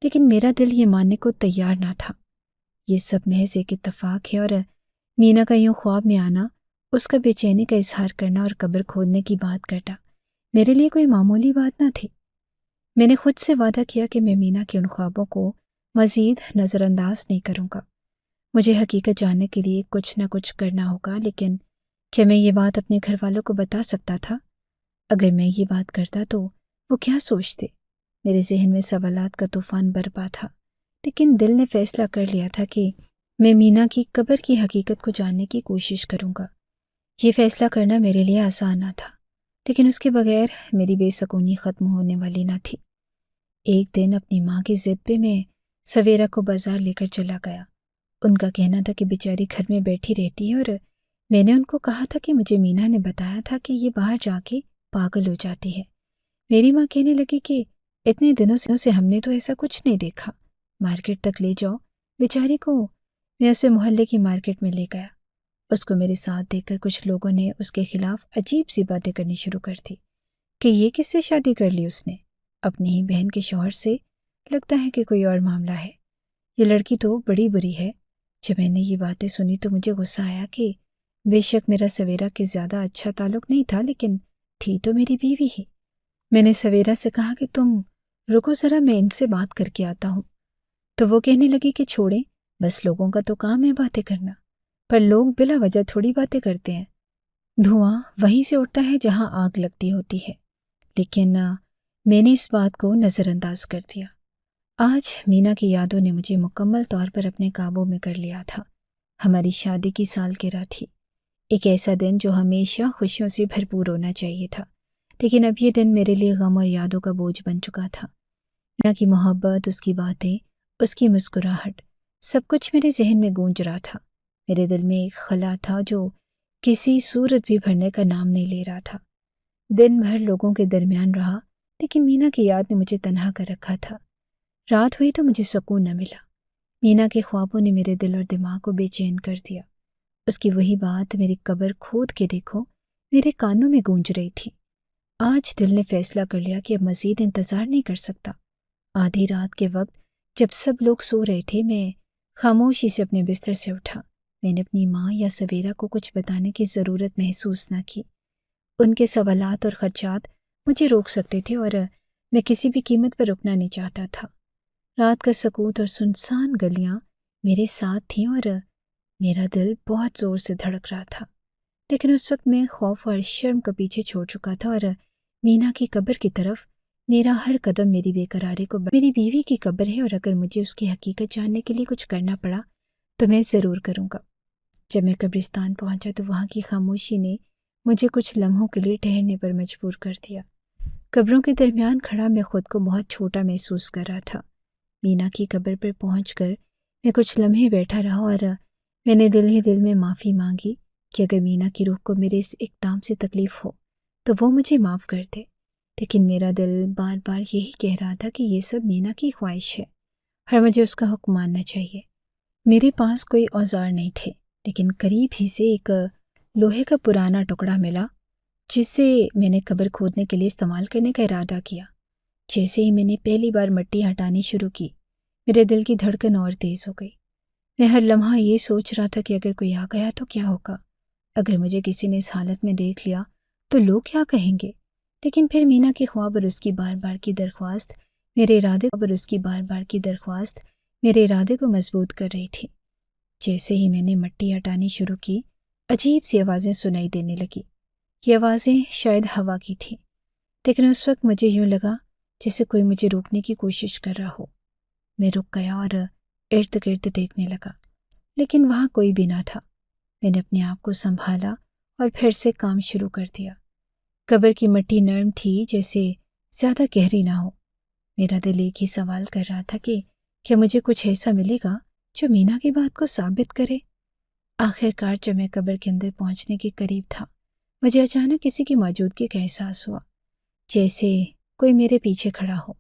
لیکن میرا دل یہ ماننے کو تیار نہ تھا۔ یہ سب محض ایک اتفاق ہے، اور مینا کا یوں خواب میں آنا، اس کا بے چینی کا اظہار کرنا اور قبر کھودنے کی بات کرنا میرے لیے کوئی معمولی بات نہ تھی۔ میں نے خود سے وعدہ کیا کہ میں مینا کے ان خوابوں کو مزید نظر انداز نہیں کروں گا۔ مجھے حقیقت جاننے کے لیے کچھ نہ کچھ کرنا ہوگا، لیکن کیا میں یہ بات اپنے گھر والوں کو بتا سکتا تھا؟ اگر میں یہ بات کرتا تو وہ کیا سوچتے؟ میرے ذہن میں سوالات کا طوفان برپا تھا، لیکن دل نے فیصلہ کر لیا تھا کہ میں مینا کی قبر کی حقیقت کو جاننے کی کوشش کروں گا۔ یہ فیصلہ کرنا میرے لیے آسان نہ تھا، لیکن اس کے بغیر میری بے سکونی ختم ہونے والی نہ تھی۔ ایک دن اپنی ماں کی ضد پہ میں سویرا کو بازار لے کر چلا گیا۔ ان کا کہنا تھا کہ بیچاری گھر میں بیٹھی رہتی ہے، اور میں نے ان کو کہا تھا کہ مجھے مینا نے بتایا تھا کہ یہ باہر جا کے پاگل ہو جاتی ہے۔ میری ماں کہنے لگی کہ اتنے دنوں سے ہم نے تو ایسا کچھ نہیں دیکھا، مارکیٹ تک لے جاؤ بیچاری کو۔ میں اسے محلے کی مارکیٹ میں لے گیا۔ اس کو میرے ساتھ دیکھ کر کچھ لوگوں نے اس کے خلاف عجیب سی باتیں کرنی شروع کر دی کہ یہ کس سے شادی کر لی اس نے؟ اپنی ہی بہن کے شوہر سے؟ لگتا ہے کہ کوئی اور معاملہ ہے، یہ لڑکی تو بڑی بری ہے۔ جب میں نے یہ باتیں سنی تو مجھے غصہ آیا کہ بے شک میرا سویرا کے زیادہ اچھا تعلق نہیں تھا، لیکن تھی تو میری بیوی ہی۔ میں نے سویرا سے کہا کہ تم رکو ذرا، میں ان سے بات کر کے آتا ہوں۔ تو وہ کہنے لگی کہ چھوڑیں، بس لوگوں کا تو کام ہے باتیں کرنا، پر لوگ بلا وجہ تھوڑی باتیں کرتے ہیں۔ دھواں وہیں سے اٹھتا ہے جہاں آگ لگتی ہوتی ہے۔ لیکن میں نے اس بات کو نظر انداز کر دیا۔ آج مینا کی یادوں نے مجھے مکمل طور پر اپنے قابو میں کر لیا تھا۔ ہماری شادی کی سالگرہ تھی، ایک ایسا دن جو ہمیشہ خوشیوں سے بھرپور ہونا چاہیے تھا، لیکن اب یہ دن میرے لیے غم اور یادوں کا بوجھ بن چکا تھا۔ مینا کی محبت، اس کی باتیں، اس کی مسکراہٹ، سب کچھ میرے ذہن میں گونج رہا تھا۔ میرے دل میں ایک خلا تھا جو کسی صورت بھی بھرنے کا نام نہیں لے رہا تھا۔ دن بھر لوگوں کے درمیان رہا، لیکن مینا کی یاد نے مجھے تنہا کر رکھا تھا۔ رات ہوئی تو مجھے سکون نہ ملا۔ مینا کے خوابوں نے میرے دل اور دماغ کو بے چین کر دیا۔ اس کی وہی بات میری قبر کھود کے دیکھو میرے کانوں میں گونج رہی تھی۔ آج دل نے فیصلہ کر لیا کہ اب مزید انتظار نہیں کر سکتا۔ آدھی رات کے وقت جب سب لوگ سو رہے تھے، میں خاموشی سے اپنے بستر سے اٹھا۔ میں نے اپنی ماں یا سویرا کو کچھ بتانے کی ضرورت محسوس نہ کی۔ ان کے سوالات اور خدشات مجھے روک سکتے تھے، اور میں کسی بھی قیمت پر رکنا نہیں چاہتا تھا۔ رات کا سکوت اور سنسان گلیاں میرے ساتھ تھیں، اور میرا دل بہت زور سے دھڑک رہا تھا، لیکن اس وقت میں خوف اور شرم کو پیچھے چھوڑ چکا تھا، اور مینا کی قبر کی طرف میرا ہر قدم میری بے قراری کو میری بیوی کی قبر ہے، اور اگر مجھے اس کی حقیقت جاننے کے لیے کچھ کرنا پڑا تو میں ضرور کروں گا۔ جب میں قبرستان پہنچا تو وہاں کی خاموشی نے مجھے کچھ لمحوں کے لیے ٹھہرنے پر مجبور کر دیا۔ قبروں کے درمیان کھڑا میں خود کو بہت چھوٹا محسوس کر رہا تھا۔ مینا کی قبر پر پہنچ کر میں کچھ لمحے بیٹھا رہا، اور میں نے دل ہی دل میں معافی مانگی کہ اگر مینا کی روح کو میرے اس اقدام سے تکلیف ہو تو وہ مجھے معاف کر دے۔ لیکن میرا دل بار بار یہی کہہ رہا تھا کہ یہ سب مینا کی خواہش ہے، اور مجھے اس کا حکم ماننا چاہیے۔ میرے پاس کوئی اوزار نہیں تھے، لیکن قریب ہی سے ایک لوہے کا پرانا ٹکڑا ملا جسے میں نے قبر کھودنے کے لیے استعمال کرنے کا ارادہ کیا۔ جیسے ہی میں نے پہلی بار مٹی ہٹانی شروع کی، میرے دل کی دھڑکن اور تیز ہو گئی۔ میں ہر لمحہ یہ سوچ رہا تھا کہ اگر کوئی آ گیا تو کیا ہوگا؟ اگر مجھے کسی نے اس حالت میں دیکھ لیا تو لوگ کیا کہیں گے؟ لیکن پھر مینا کے خواب اور اس کی بار بار کی درخواست میرے ارادے کو مضبوط کر رہی تھی۔ جیسے ہی میں نے مٹی ہٹانی شروع کی، عجیب سی آوازیں سنائی دینے لگی۔ یہ آوازیں شاید ہوا کی تھیں، لیکن اس وقت مجھے یوں لگا جیسے کوئی مجھے روکنے کی کوشش کر رہا ہو۔ میں رک گیا اور ارد گرد دیکھنے لگا، لیکن وہاں کوئی بھی نہ تھا۔ میں نے اپنے آپ کو سنبھالا اور پھر سے کام شروع کر دیا۔ قبر کی مٹی نرم تھی، جیسے زیادہ گہری نہ ہو۔ میرا دل ایک ہی سوال کر رہا تھا کہ کیا مجھے کچھ ایسا ملے گا جو مینا کی بات کو ثابت کرے؟ آخر کار جب میں قبر کے اندر پہنچنے کے قریب تھا، مجھے اچانک کسی کی موجودگی کا احساس ہوا، جیسے کوئی میرے پیچھے کھڑا ہو۔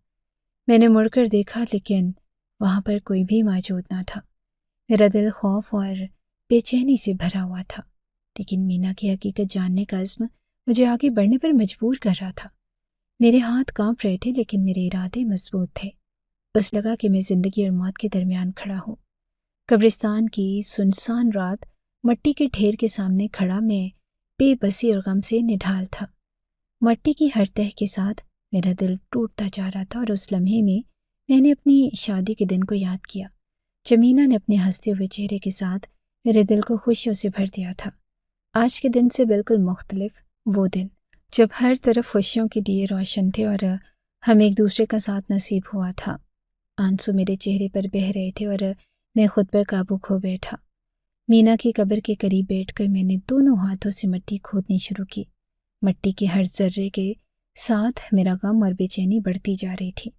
میں نے مڑ کر دیکھا لیکن وہاں پر کوئی بھی موجود نہ تھا۔ میرا دل خوف اور بے چینی سے بھرا ہوا تھا، لیکن مینا کی حقیقت جاننے کا عزم مجھے آگے بڑھنے پر مجبور کر رہا تھا۔ میرے ہاتھ کانپ رہے تھے لیکن میرے ارادے مضبوط تھے۔ بس لگا کہ میں زندگی اور موت کے درمیان کھڑا ہوں۔ قبرستان کی سنسان رات، مٹی کے ڈھیر کے سامنے کھڑا میں بے بسی اور غم سے نڈھال تھا۔ مٹی کی ہر تہہ کے ساتھ میرا دل ٹوٹتا جا رہا تھا، اور اس لمحے میں نے اپنی شادی کے دن کو یاد کیا جب مینا نے اپنے ہنستے ہوئے چہرے کے ساتھ میرے دل کو خوشیوں سے بھر دیا تھا۔ آج کے دن سے بالکل مختلف وہ دن جب ہر طرف خوشیوں کے دیے روشن تھے اور ہم ایک دوسرے کا ساتھ نصیب ہوا تھا۔ آنسو میرے چہرے پر بہہ رہے تھے اور میں خود پر قابو کھو بیٹھا۔ مینا کی قبر کے قریب بیٹھ کر میں نے دونوں ہاتھوں سے مٹی کھودنی شروع کی۔ مٹی کے ہر ذرے کے ساتھ میرا غم اور بے چینی بڑھتی جا رہی تھی۔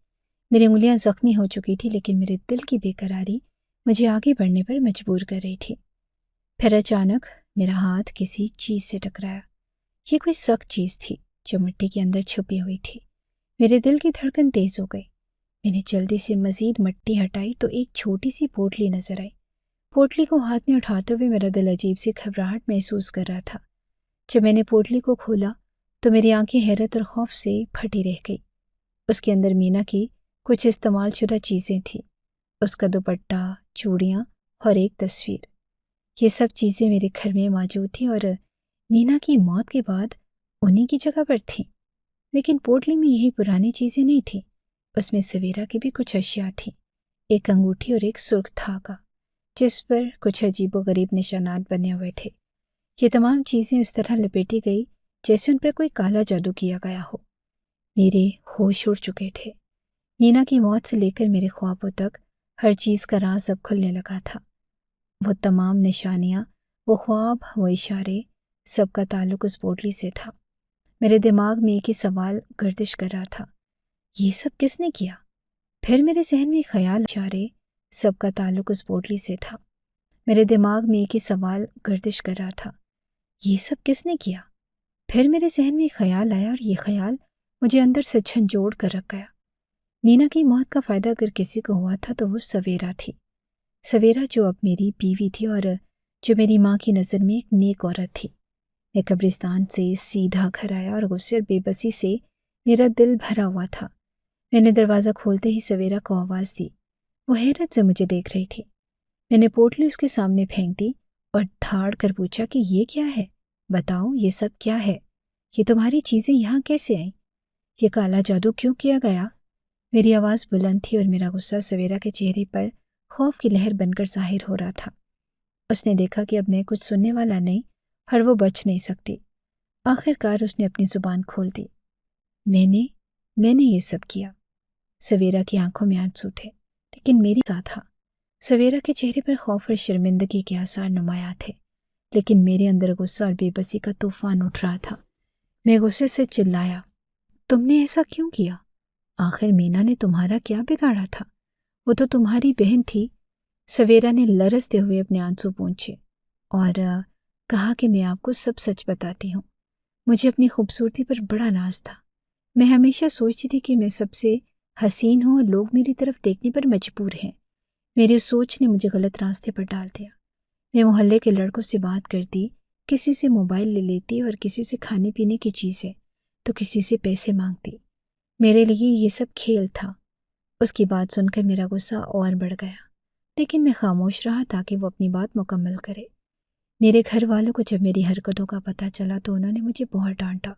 میری انگلیاں زخمی ہو چکی تھی لیکن میرے دل کی بے قراری مجھے آگے بڑھنے پر مجبور کر رہی تھی۔ پھر اچانک میرا ہاتھ کسی چیز سے ٹکرایا۔ یہ کوئی سخت چیز تھی جو مٹی کے اندر چھپی ہوئی تھی۔ میرے دل کی دھڑکن تیز ہو گئی۔ میں نے جلدی سے مزید مٹی ہٹائی تو ایک چھوٹی سی پوٹلی نظر آئی۔ پوٹلی کو ہاتھ میں اٹھاتے ہوئے میرا دل عجیب سی گھبراہٹ محسوس کر رہا تھا۔ جب میں نے پوٹلی کو کھولا تو میری آنکھیں حیرت اور خوف سے پھٹی رہ گئی۔ اس کے اندر مینا کی کچھ استعمال شدہ چیزیں تھیں، اس کا دوپٹہ، چوڑیاں اور ایک تصویر۔ یہ سب چیزیں میرے گھر میں موجود تھیں اور مینا کی موت کے بعد انہی کی جگہ پر تھیں۔ لیکن پوٹلی میں یہی پرانی چیزیں نہیں تھیں، اس میں سویرا کی بھی کچھ اشیاء تھیں، ایک انگوٹھی اور ایک سرخ دھاگا جس پر کچھ عجیب و غریب نشانات بنے ہوئے تھے۔ یہ تمام چیزیں اس طرح لپیٹی گئی جیسے ان پر کوئی کالا جادو کیا گیا ہو۔ میرے ہوش اڑ چکے تھے۔ مینا کی موت سے لے کر میرے خوابوں تک ہر چیز کا راز اب کھلنے لگا تھا۔ وہ تمام نشانیاں، وہ خواب، وہ اشارے، سب کا تعلق اس پوٹلی سے تھا۔ میرے دماغ میں ایک ہی سوال گردش کر رہا تھا، یہ سب کس نے کیا؟ پھر میرے ذہن میں خیال، اشارے، سب کا تعلق اس پوٹلی سے تھا۔ میرے دماغ میں ایک ہی سوال گردش کر رہا تھا، یہ سب کس نے کیا؟ پھر میرے ذہن میں خیال آیا اور یہ خیال مجھے اندر سے جھنجھوڑ کر رکھ گیا۔ مینا کی موت کا فائدہ اگر کسی کو ہوا تھا تو وہ سویرا تھی۔ سویرا جو اب میری بیوی تھی اور جو میری ماں کی نظر میں ایک نیک عورت تھی۔ میں قبرستان سے سیدھا گھر آیا اور غصے اور بے بسی سے میرا دل بھرا ہوا تھا۔ میں نے دروازہ کھولتے ہی سویرا کو آواز دی۔ وہ حیرت سے مجھے دیکھ رہی تھی۔ میں نے پوٹلی اس کے سامنے پھینک دی اور دھاڑ کر پوچھا کہ یہ کیا ہے؟ بتاؤ یہ سب کیا ہے؟ یہ تمہاری چیزیں یہاں کیسے آئیں؟ یہ کالا جادو کیوں کیا گیا؟ میری آواز بلند تھی اور میرا غصہ سویرا کے چہرے پر خوف کی لہر بن کر ظاہر ہو رہا تھا۔ اس نے دیکھا کہ اب میں کچھ سننے والا نہیں اور وہ بچ نہیں سکتی۔ آخر کار اس نے اپنی زبان کھول دی۔ میں نے یہ سب کیا۔ سویرا کی آنکھوں میں آنسو تھے، لیکن میری ساتھ تھا۔ سویرا کے چہرے پر خوف اور شرمندگی کے آثار نمایاں تھے، لیکن میرے اندر غصہ اور بے بسی کا طوفان اٹھ رہا تھا۔ میں غصے سے چلایا، تم نے ایسا کیوں کیا؟ آخر مینا نے تمہارا کیا بگاڑا تھا؟ وہ تو تمہاری بہن تھی۔ سویرا نے لرزتے ہوئے اپنے آنسو پونچھے اور کہا کہ میں آپ کو سب سچ بتاتی ہوں۔ مجھے اپنی خوبصورتی پر بڑا ناز تھا۔ میں ہمیشہ سوچتی تھی کہ میں سب سے حسین ہوں اور لوگ میری طرف دیکھنے پر مجبور ہیں۔ میری اس سوچ نے مجھے غلط راستے پر ڈال دیا۔ میں محلے کے لڑکوں سے بات کرتی، کسی سے موبائل لے لیتی اور کسی سے کھانے پینے کی چیزیں تو کسی سے پیسے مانگتی۔ میرے لیے یہ سب کھیل تھا۔ اس کی بات سن کر میرا غصہ اور بڑھ گیا، لیکن میں خاموش رہا تاکہ وہ اپنی بات مکمل کرے۔ میرے گھر والوں کو جب میری حرکتوں کا پتہ چلا تو انہوں نے مجھے بہت ڈانٹا۔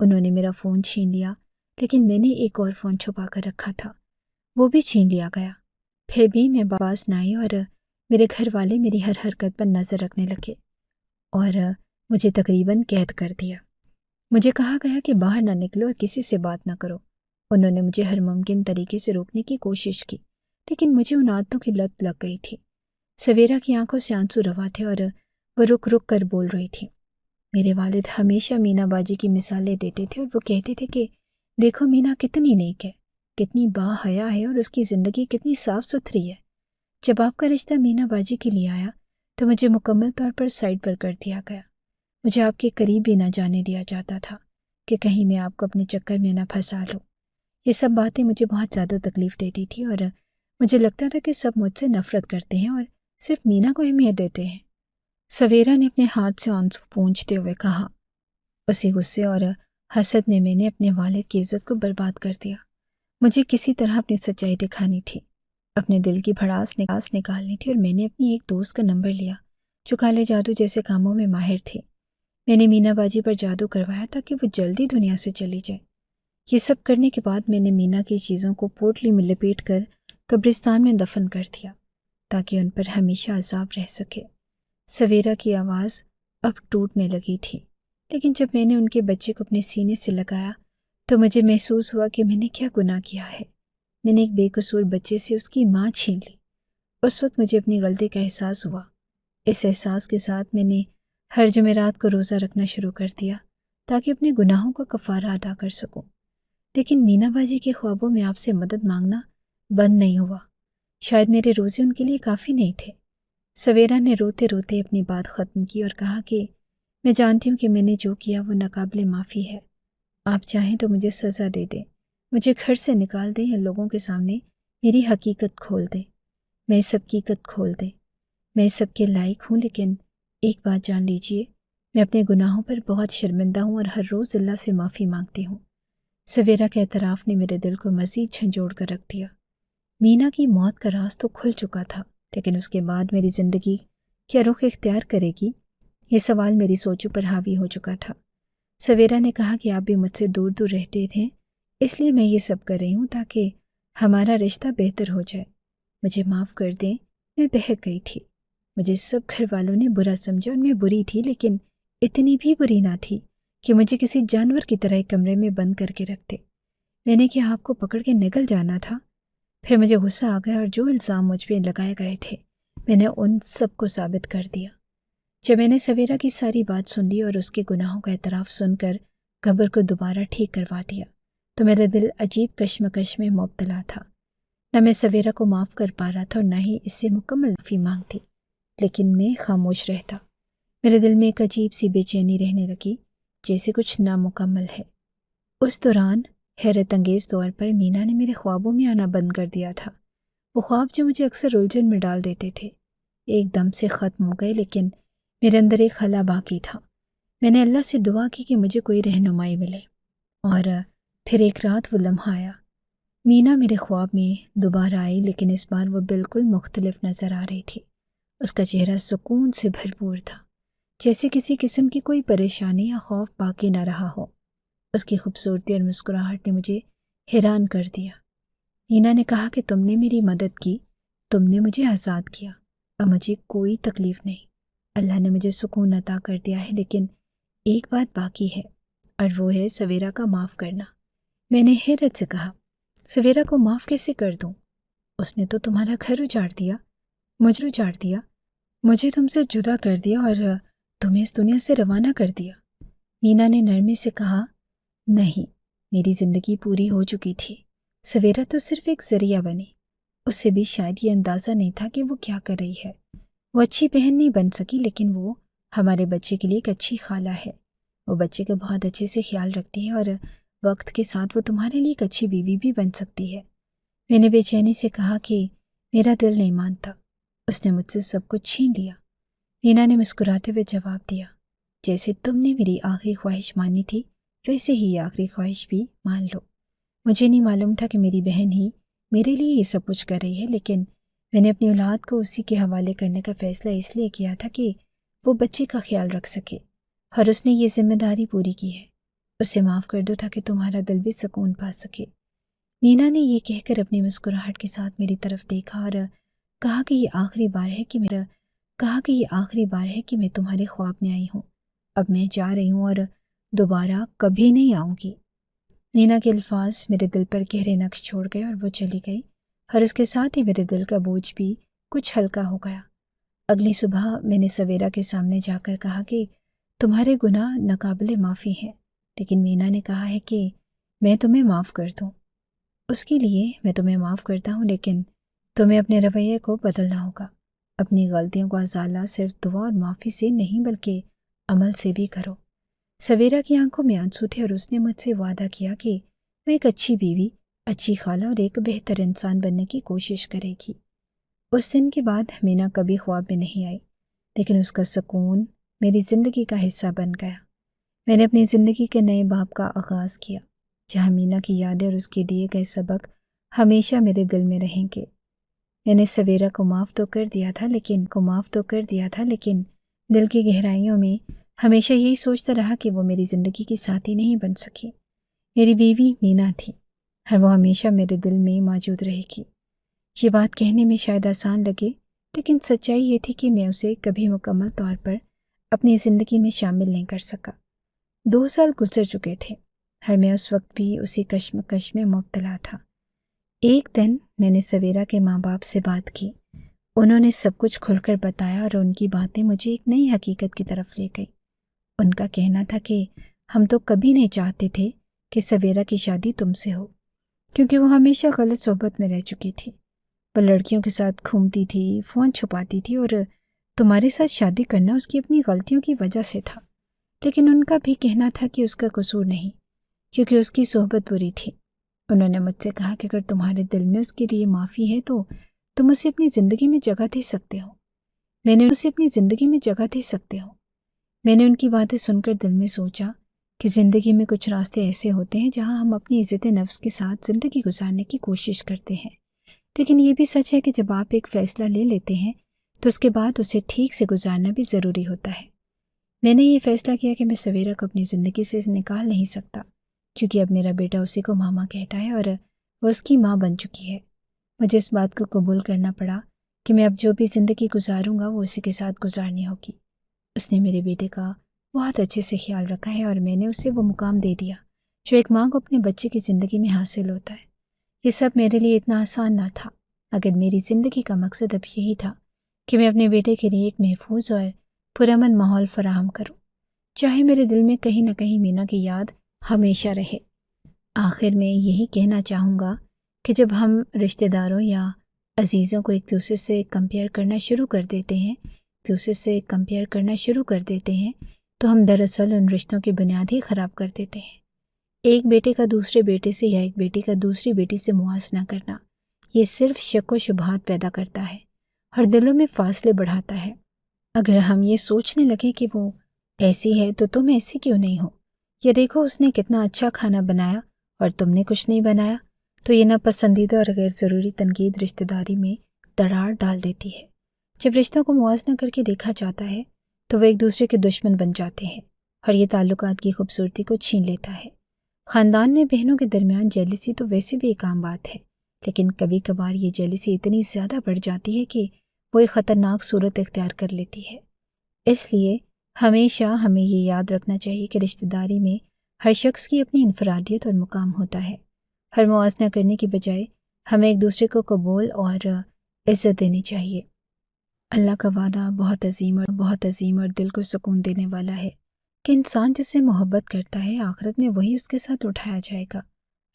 انہوں نے میرا فون چھین لیا، لیکن میں نے ایک اور فون چھپا کر رکھا تھا، وہ بھی چھین لیا گیا۔ پھر بھی میں باز نہ آئی اور میرے گھر والے میری ہر حرکت پر نظر رکھنے لگے اور مجھے تقریباً قید کر دیا۔ مجھے کہا گیا کہ باہر نہ نکلو اور کسی سے بات نہ کرو۔ انہوں نے مجھے ہر ممکن طریقے سے روکنے کی کوشش کی، لیکن مجھے ان عادتوں کی لت لگ گئی تھی۔ سویرا کی آنکھوں سے آنسو روا تھے اور وہ رک رک کر بول رہی تھی۔ میرے والد ہمیشہ مینا باجی کی مثالیں دیتے تھے اور وہ کہتے تھے کہ دیکھو مینا کتنی نیک ہے، کتنی با حیا ہے اور اس کی زندگی کتنی صاف ستھری ہے۔ جب آپ کا رشتہ مینا باجی کے لیے آیا تو مجھے مکمل طور پر سائڈ پر کر دیا گیا۔ مجھے آپ کے قریب بھی نہ جانے دیا جاتا تھا کہ کہیں میں آپ کو اپنے چکر میں نہ پھنسا لوں۔ یہ سب باتیں مجھے بہت زیادہ تکلیف دیتی تھی اور مجھے لگتا تھا کہ سب مجھ سے نفرت کرتے ہیں اور صرف مینا کو اہمیت دیتے ہیں۔ سویرا نے اپنے ہاتھ سے آنسو پونچھتے ہوئے کہا۔ اسی غصے اور حسد میں نے اپنے والد کی عزت کو برباد کر دیا۔ مجھے کسی طرح اپنی سچائی دکھانی تھی، اپنے دل کی بھڑاس نکالنی تھی، اور میں نے اپنی ایک دوست کا نمبر لیا جو کالے جادو جیسے کاموں میں ماہر تھی۔ میں نے مینا باجی پر جادو کروایا تاکہ وہ جلدی دنیا سے چلی جائے۔ یہ سب کرنے کے بعد میں نے مینا کی چیزوں کو پوٹلی میں لپیٹ کر قبرستان میں دفن کر دیا تاکہ ان پر ہمیشہ عذاب رہ سکے۔ سویرا کی آواز اب ٹوٹنے لگی تھی، لیکن جب میں نے ان کے بچے کو اپنے سینے سے لگایا تو مجھے محسوس ہوا کہ میں نے کیا گناہ کیا ہے۔ میں نے ایک بے قصور بچے سے اس کی ماں چھین لی۔ اس وقت مجھے اپنی غلطی کا احساس ہوا۔ اس احساس کے ساتھ میں نے ہر جمعرات کو روزہ رکھنا شروع کر دیا تاکہ اپنے گناہوں کا کفارہ ادا کر سکوں۔ لیکن مینا باجی کے خوابوں میں آپ سے مدد مانگنا بند نہیں ہوا۔ شاید میرے روزے ان کے لیے کافی نہیں تھے۔ سویرا نے روتے روتے اپنی بات ختم کی اور کہا کہ میں جانتی ہوں کہ میں نے جو کیا وہ ناقابل معافی ہے۔ آپ چاہیں تو مجھے سزا دے دیں، مجھے گھر سے نکال دیں یا لوگوں کے سامنے میری حقیقت کھول دیں۔ میں اس حقیقت کھول دیں، میں اس سب کے لائق ہوں، لیکن ایک بات جان لیجئے، میں اپنے گناہوں پر بہت شرمندہ ہوں اور ہر روز اللہ سے معافی مانگتی ہوں۔ سویرا کے اعتراف نے میرے دل کو مزید جھنجھوڑ کر رکھ دیا۔ مینا کی موت کا راز تو کھل چکا تھا، لیکن اس کے بعد میری زندگی کیا رخ اختیار کرے گی، یہ سوال میری سوچوں پر حاوی ہو چکا تھا۔ سویرا نے کہا کہ آپ بھی مجھ سے دور دور رہتے تھے، اس لیے میں یہ سب کر رہی ہوں تاکہ ہمارا رشتہ بہتر ہو جائے۔ مجھے معاف کر دیں، میں بہک گئی تھی۔ مجھے سب گھر والوں نے برا سمجھا اور میں بری تھی، لیکن اتنی بھی بری نہ تھی کہ مجھے کسی جانور کی طرح ایک کمرے میں بند کر کے رکھتے۔ میں نے کیا آپ کو پکڑ کے نگل جانا تھا؟ پھر مجھے غصہ آ گیا اور جو الزام مجھ پہ لگائے گئے تھے میں نے ان سب کو ثابت کر دیا۔ جب میں نے سویرا کی ساری بات سن لی اور اس کے گناہوں کا اعتراف سن کر قبر کو دوبارہ ٹھیک کروا دیا تو میرا دل عجیب کشمکش میں مبتلا تھا۔ نہ میں سویرا کو معاف کر پا رہا تھا اور نہ ہی اس سے مکمل معافی مانگتی، لیکن میں خاموش رہتا۔ میرے دل میں ایک عجیب سی بے چینی رہنے لگی، جیسے کچھ نامکمل ہے۔ اس دوران حیرت انگیز طور پر مینا نے میرے خوابوں میں آنا بند کر دیا تھا۔ وہ خواب جو مجھے اکثر الجھن میں ڈال دیتے تھے ایک دم سے ختم ہو گئے، لیکن میرے اندر ایک خلا باقی تھا۔ میں نے اللہ سے دعا کی کہ مجھے کوئی رہنمائی ملے، اور پھر ایک رات وہ لمحہ آیا۔ مینا میرے خواب میں دوبارہ آئی، لیکن اس بار وہ بالکل مختلف نظر آ رہی تھی۔ اس کا چہرہ سکون سے بھرپور تھا، جیسے کسی قسم کی کوئی پریشانی یا خوف باقی نہ رہا ہو۔ اس کی خوبصورتی اور مسکراہٹ نے مجھے حیران کر دیا۔ مینا نے کہا کہ تم نے میری مدد کی، تم نے مجھے آزاد کیا، اب مجھے کوئی تکلیف نہیں۔ اللہ نے مجھے سکون عطا کر دیا ہے، لیکن ایک بات باقی ہے، اور وہ ہے سویرا کا معاف کرنا۔ میں نے حیرت سے کہا، سویرا کو معاف کیسے کر دوں؟ اس نے تو تمہارا گھر اجاڑ دیا، مجھے تم سے جدا کر دیا اور تمہیں اس دنیا سے روانہ کر دیا۔ مینا نے نرمی سے کہا، نہیں، میری زندگی پوری ہو چکی تھی، سویرا تو صرف ایک ذریعہ بنی۔ اس سے بھی شاید یہ اندازہ نہیں تھا کہ وہ کیا کر رہی ہے۔ وہ اچھی بہن نہیں بن سکی، لیکن وہ ہمارے بچے کے لیے ایک اچھی خالہ ہے۔ وہ بچے کا بہت اچھے سے خیال رکھتی ہے، اور وقت کے ساتھ وہ تمہارے لیے ایک اچھی بیوی بھی بن سکتی ہے۔ میں نے بے چینی سے کہا کہ میرا دل نہیں مانتا، اس نے مجھ سے سب کچھ چھین لیا۔ مینا نے مسکراتے ہوئے جواب دیا، جیسے تم نے میری آخری خواہش مانی تھی ویسے ہی یہ آخری خواہش بھی مان لو۔ مجھے نہیں معلوم تھا کہ میری بہن ہی میرے لیے یہ سب کچھ کر رہی ہے، لیکن میں نے اپنی اولاد کو اسی کے حوالے کرنے کا فیصلہ اس لیے کیا تھا کہ وہ بچے کا خیال رکھ سکے، اور اس نے یہ ذمہ داری پوری کی ہے۔ اسے معاف کر دو تاکہ تمہارا دل بھی سکون پا سکے۔ مینا نے یہ کہہ کر اپنی مسکراہٹ کے ساتھ میری طرف دیکھا اور کہا کہ یہ آخری بار ہے کہ میں تمہارے خواب میں آئی ہوں۔ اب میں جا رہی ہوں اور دوبارہ کبھی نہیں آؤں گی۔ مینا کے الفاظ میرے دل پر گہرے نقش چھوڑ گئے اور وہ چلی گئی، اور اس کے ساتھ ہی میرے دل کا بوجھ بھی کچھ ہلکا ہو گیا۔ اگلی صبح میں نے سویرا کے سامنے جا کر کہا کہ تمہارے گناہ ناقابل معافی ہیں، لیکن مینا نے کہا ہے کہ میں تمہیں معاف کر دوں۔ اس کے لیے میں تمہیں معاف کرتا ہوں، لیکن تمہیں اپنے رویے کو بدلنا ہوگا۔ اپنی غلطیوں کا ازالہ صرف دعا اور معافی سے نہیں بلکہ عمل سے بھی کرو۔ سویرا کی آنکھوں میں آنسو تھے اور اس نے مجھ سے وعدہ کیا کہ وہ ایک اچھی بیوی، اچھی خالہ اور ایک بہتر انسان بننے کی کوشش کرے گی۔ اس دن کے بعد مینا کبھی خواب میں نہیں آئی، لیکن اس کا سکون میری زندگی کا حصہ بن گیا۔ میں نے اپنی زندگی کے نئے باب کا آغاز کیا، جہاں مینا کی یادیں اور اس کے دیے گئے سبق ہمیشہ میرے دل میں رہیں گے۔ میں نے سویرا کو معاف تو کر دیا تھا لیکن دل کی گہرائیوں میں ہمیشہ یہی سوچتا رہا کہ وہ میری زندگی کی ساتھی نہیں بن سکی۔ میری بیوی مینا تھی اور وہ ہمیشہ میرے دل میں موجود رہے گی۔ یہ بات کہنے میں شاید آسان لگے، لیکن سچائی یہ تھی کہ میں اسے کبھی مکمل طور پر اپنی زندگی میں شامل نہیں کر سکا۔ 2 سال گزر چکے تھے اور میں اس وقت بھی اسی کشمکش میں مبتلا تھا۔ ایک دن میں نے سویرا کے ماں باپ سے بات کی۔ انہوں نے سب کچھ کھل کر بتایا اور ان کی باتیں مجھے ایک نئی حقیقت کی طرف لے گئی۔ ان کا کہنا تھا کہ ہم تو کبھی نہیں چاہتے تھے کہ سویرا کی شادی تم سے ہو، کیونکہ وہ ہمیشہ غلط صحبت میں رہ چکی تھی۔ وہ لڑکیوں کے ساتھ گھومتی تھی، فون چھپاتی تھی، اور تمہارے ساتھ شادی کرنا اس کی اپنی غلطیوں کی وجہ سے تھا۔ لیکن ان کا بھی کہنا تھا کہ اس کا قصور نہیں، کیونکہ اس کی صحبت بری تھی۔ انہوں نے مجھ سے کہا کہ اگر تمہارے دل میں اس کے لیے معافی ہے تو تم اسے اپنی زندگی میں جگہ دے سکتے ہو۔ میں نے ان کی باتیں سن کر دل میں سوچا کہ زندگی میں کچھ راستے ایسے ہوتے ہیں جہاں ہم اپنی عزت نفس کے ساتھ زندگی گزارنے کی کوشش کرتے ہیں، لیکن یہ بھی سچ ہے کہ جب آپ ایک فیصلہ لے لیتے ہیں تو اس کے بعد اسے ٹھیک سے گزارنا بھی ضروری ہوتا ہے۔ میں نے یہ فیصلہ کیا کہ میں سویرا کو اپنی زندگی سے نکال نہیں سکتا، کیونکہ اب میرا بیٹا اسی کو ماما کہتا ہے اور وہ اس کی ماں بن چکی ہے۔ مجھے اس بات کو قبول کرنا پڑا کہ میں اب جو بھی زندگی گزاروں گا وہ اسی کے ساتھ گزارنی ہوگی۔ اس نے میرے بیٹے کا بہت اچھے سے خیال رکھا ہے اور میں نے اسے وہ مقام دے دیا جو ایک ماں کو اپنے بچے کی زندگی میں حاصل ہوتا ہے۔ یہ سب میرے لیے اتنا آسان نہ تھا، مگر میری زندگی کا مقصد اب یہی تھا کہ میں اپنے بیٹے کے لیے ایک محفوظ اور پرامن ماحول فراہم کروں، چاہے میرے دل میں کہیں نہ کہیں مینا کی یاد ہمیشہ رہے۔ آخر میں یہی کہنا چاہوں گا کہ جب ہم رشتہ داروں یا عزیزوں کو ایک دوسرے سے کمپیئر کرنا شروع کر دیتے ہیں تو ہم دراصل ان رشتوں کی بنیاد ہی خراب کر دیتے ہیں۔ ایک بیٹے کا دوسرے بیٹے سے یا ایک بیٹی کا دوسری بیٹی سے موازنہ کرنا، یہ صرف شک و شبہات پیدا کرتا ہے اور دلوں میں فاصلے بڑھاتا ہے۔ اگر ہم یہ سوچنے لگیں کہ وہ ایسی ہے تو تم ایسی کیوں نہیں ہو، یا دیکھو اس نے کتنا اچھا کھانا بنایا اور تم نے کچھ نہیں بنایا، تو یہ ناپسندیدہ اور غیر ضروری تنقید رشتہ داری میں دراڑ ڈال دیتی ہے۔ جب رشتوں کو موازنہ کر کے دیکھا جاتا ہے تو وہ ایک دوسرے کے دشمن بن جاتے ہیں اور یہ تعلقات کی خوبصورتی کو چھین لیتا ہے۔ خاندان میں بہنوں کے درمیان جیلسی تو ویسے بھی ایک عام بات ہے، لیکن کبھی کبھار یہ جیلسی اتنی زیادہ بڑھ جاتی ہے کہ وہ ایک خطرناک صورت اختیار کر لیتی ہے۔ اس لیے ہمیشہ ہمیں یہ یاد رکھنا چاہیے کہ رشتہ داری میں ہر شخص کی اپنی انفرادیت اور مقام ہوتا ہے۔ ہر موازنہ کرنے کی بجائے ہمیں ایک دوسرے کو قبول اور عزت دینی چاہیے۔ اللہ کا وعدہ بہت عظیم اور دل کو سکون دینے والا ہے کہ انسان جس سے محبت کرتا ہے آخرت میں وہی اس کے ساتھ اٹھایا جائے گا۔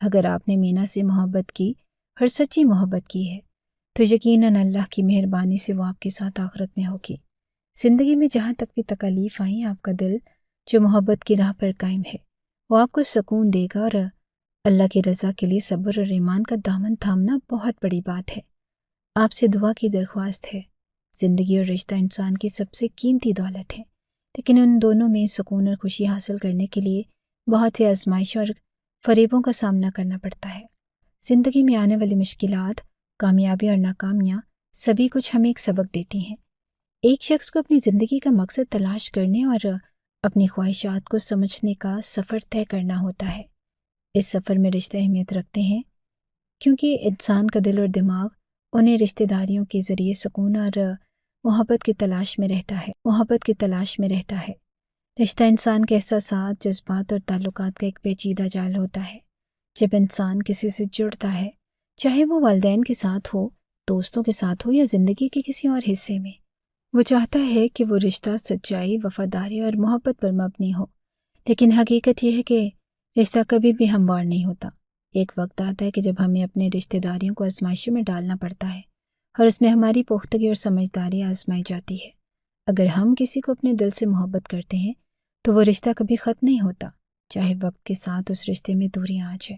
اگر آپ نے مینا سے محبت کی اور سچی محبت کی ہے تو یقیناً اللہ کی مہربانی سے وہ آپ کے ساتھ آخرت میں ہوگی۔ زندگی میں جہاں تک بھی تکالیف آئیں، آپ کا دل جو محبت کی راہ پر قائم ہے وہ آپ کو سکون دے گا، اور اللہ کی رضا کے لیے صبر اور ایمان کا دامن تھامنا بہت بڑی بات ہے۔ آپ سے دعا کی درخواست ہے۔ زندگی اور رشتہ انسان کی سب سے قیمتی دولت ہے، لیکن ان دونوں میں سکون اور خوشی حاصل کرنے کے لیے بہت سے آزمائشوں اور فریبوں کا سامنا کرنا پڑتا ہے۔ زندگی میں آنے والی مشکلات، کامیابی اور ناکامیاں سبھی کچھ ہمیں ایک سبق دیتی ہیں۔ ایک شخص کو اپنی زندگی کا مقصد تلاش کرنے اور اپنی خواہشات کو سمجھنے کا سفر طے کرنا ہوتا ہے۔ اس سفر میں رشتہ اہمیت رکھتے ہیں کیونکہ انسان کا دل اور دماغ انہیں رشتہ داریوں کے ذریعے سکون اور محبت کی تلاش میں رہتا ہے۔ رشتہ انسان کے احساسات، جذبات اور تعلقات کا ایک پیچیدہ جال ہوتا ہے۔ جب انسان کسی سے جڑتا ہے، چاہے وہ والدین کے ساتھ ہو، دوستوں کے ساتھ ہو یا زندگی کے کسی اور حصے میں، وہ چاہتا ہے کہ وہ رشتہ سچائی، وفاداری اور محبت پر مبنی ہو۔ لیکن حقیقت یہ ہے کہ رشتہ کبھی بھی ہموار نہیں ہوتا۔ ایک وقت آتا ہے کہ جب ہمیں اپنے رشتہ داریوں کو آزمائشوں میں ڈالنا پڑتا ہے اور اس میں ہماری پختگی اور سمجھداری آزمائی جاتی ہے۔ اگر ہم کسی کو اپنے دل سے محبت کرتے ہیں تو وہ رشتہ کبھی ختم نہیں ہوتا، چاہے وقت کے ساتھ اس رشتے میں دوریاں آ جائیں۔